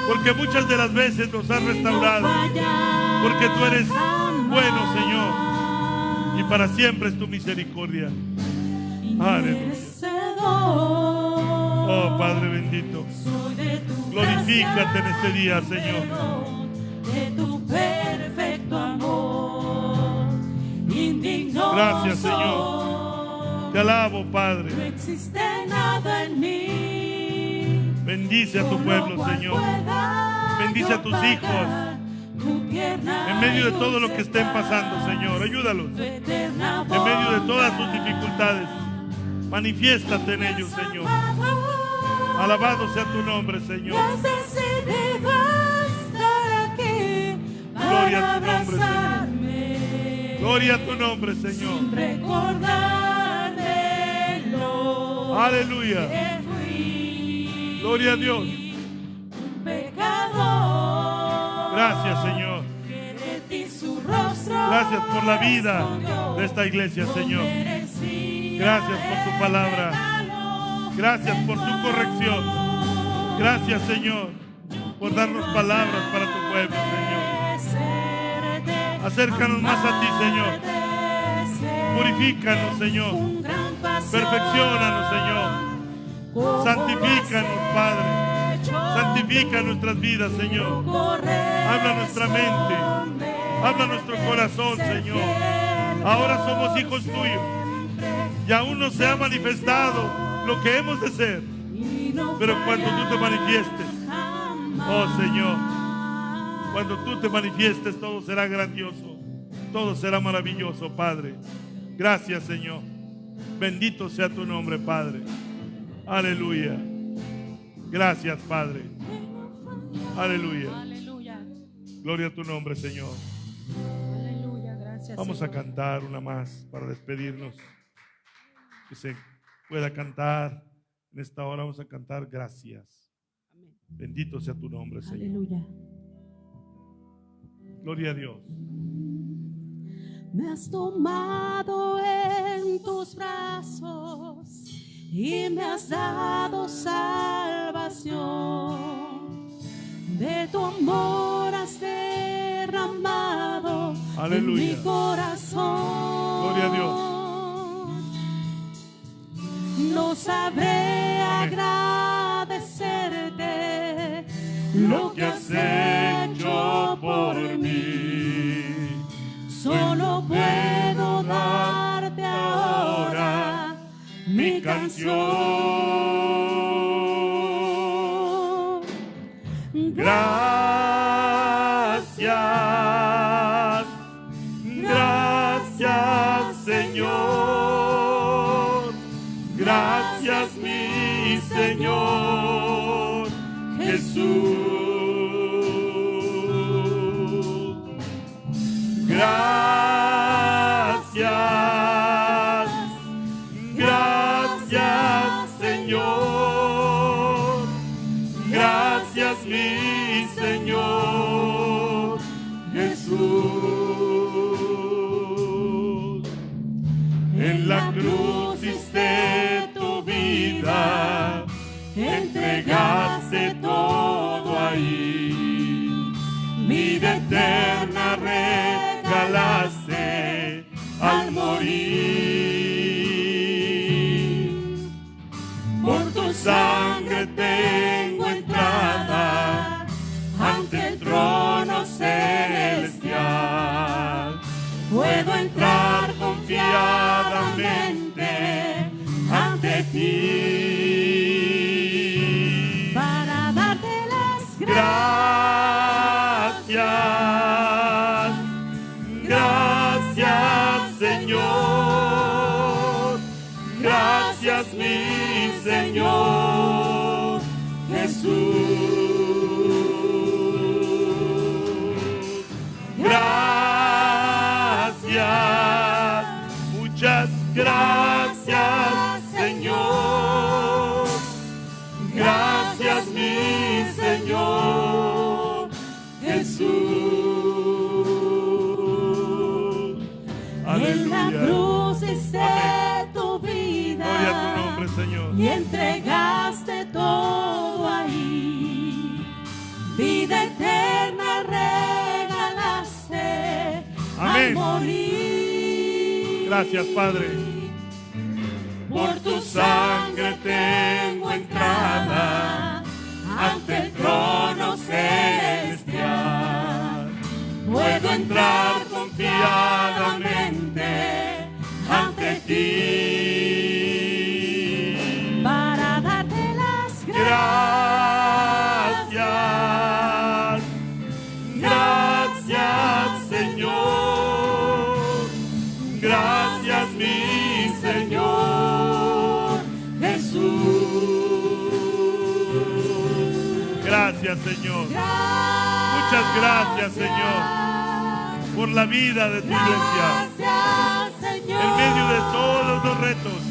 porque muchas de las veces nos has restaurado, porque tú eres bueno, Señor, y para siempre es tu misericordia. Aleluya. Oh, Padre bendito, glorifícate en este día, Señor. De tu perfecto amor, indigno. Gracias, Señor. Te alabo, Padre. No existe nada en mí. Bendice a tu pueblo, Señor. Bendice a tus hijos. En medio de todo lo que estén pasando, Señor, ayúdalos. En medio de todas sus dificultades, manifiéstate en ellos, Señor. Alabado sea tu nombre, Señor. Gloria a tu nombre, Señor. Gloria a tu nombre, Señor. Aleluya. Gloria a Dios. Gracias, Señor. Gracias por la vida de esta iglesia, Señor. Gracias por tu palabra. Gracias por tu corrección. Gracias, Señor, por darnos palabras para tu pueblo, Señor. Acércanos más a ti, Señor. Purifícanos, Señor. Perfecciónanos, Señor. Santifícanos, Padre. Santifica nuestras vidas, Señor. Habla nuestra mente. Habla nuestro corazón, Señor. Ahora somos hijos tuyos. Y aún no se ha manifestado lo que hemos de ser. Pero cuando tú te manifiestes, oh Señor, Cuando tú te manifiestes, todo será grandioso, todo será maravilloso, Padre. Gracias, Señor. Bendito sea tu nombre, Padre. Aleluya. Gracias, Padre. Aleluya. Aleluya. Gloria a tu nombre, Señor. Aleluya. Gracias. Vamos a Señor. cantar una más para despedirnos. Que se pueda cantar en esta hora. Vamos a cantar gracias. Amén. Bendito sea tu nombre, Señor. Aleluya. Gloria a Dios. Me has tomado en tus brazos y me has dado salvación. De tu amor has derramado Aleluya. en mi corazón. Gloria a Dios. No sabré Amén. agradecerte lo que has hecho por mí. Solo puedo darte ahora mi canción. Gracias, gracias, Señor. Gracias, mi Señor Jesús. Gracias, gracias, Señor. Gracias, mi Señor Jesús. En la cruz diste tu vida, entregaste todo ahí. Vida eterna regalaste al morir. Por tu sangre tengo entrada ante el trono celestial. Puedo entrar confiadamente ante ti para darte las gracias. Gracias, Señor. Gracias, mi Señor Jesús. Gracias, muchas gracias, Señor. Gracias, mi Señor Jesús. En la cruz diste tu vida. Gloria a tu nombre, Señor. Y entregaste todo ahí. Vida eterna regalaste. Amén. Al morir. Gracias, Padre. Por tu sangre tengo entrada ante el trono celestial. Puedo entrar confiadamente ante ti para darte las gracias. Gracias, Señor. Gracias, mi Señor Jesús. Gracias, Señor. Muchas gracias, Señor, por la vida de tu iglesia. Gracias, Señor. En medio de todos los retos,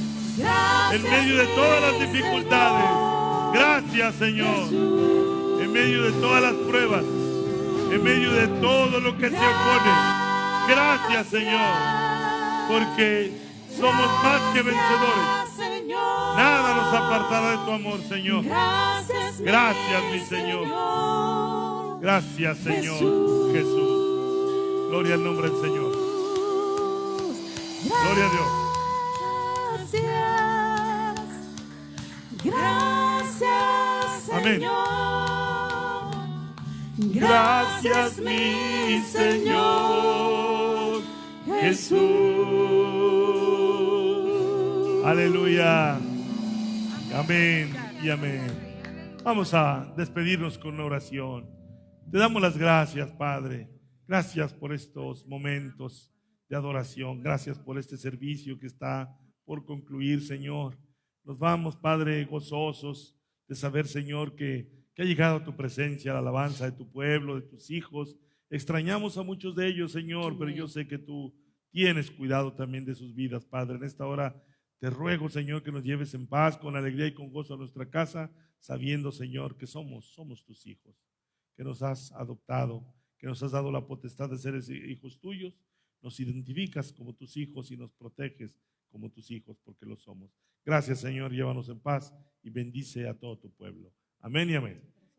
en medio de todas las dificultades. Gracias, Señor. En medio de todas las pruebas, en medio de todo lo que se opone. Gracias, Señor, porque somos más que vencedores. Nada nos apartará de tu amor, Señor. Gracias, mi Señor. Gracias, Señor Jesús. Gloria al nombre del Señor. Gloria a Dios. Gracias, Amén. Señor. Gracias, mi Señor Jesús. Aleluya. Amén y amén. Vamos a despedirnos con una oración. Te damos las gracias, Padre. Gracias por estos momentos de adoración. Gracias por este servicio que está por concluir, Señor. Nos vamos, Padre, gozosos de saber, Señor, que ha llegado a tu presencia la alabanza de tu pueblo, de tus hijos. Extrañamos a muchos de ellos, Señor, pero yo sé que tú tienes cuidado también de sus vidas, Padre. En esta hora te ruego, Señor, que nos lleves en paz, con alegría y con gozo a nuestra casa, sabiendo, Señor, que somos tus hijos, que nos has adoptado, que nos has dado la potestad de ser hijos tuyos. Nos identificas como tus hijos y nos proteges como tus hijos, porque lo somos. Gracias, Señor, llévanos en paz y bendice a todo tu pueblo. Amén y amén.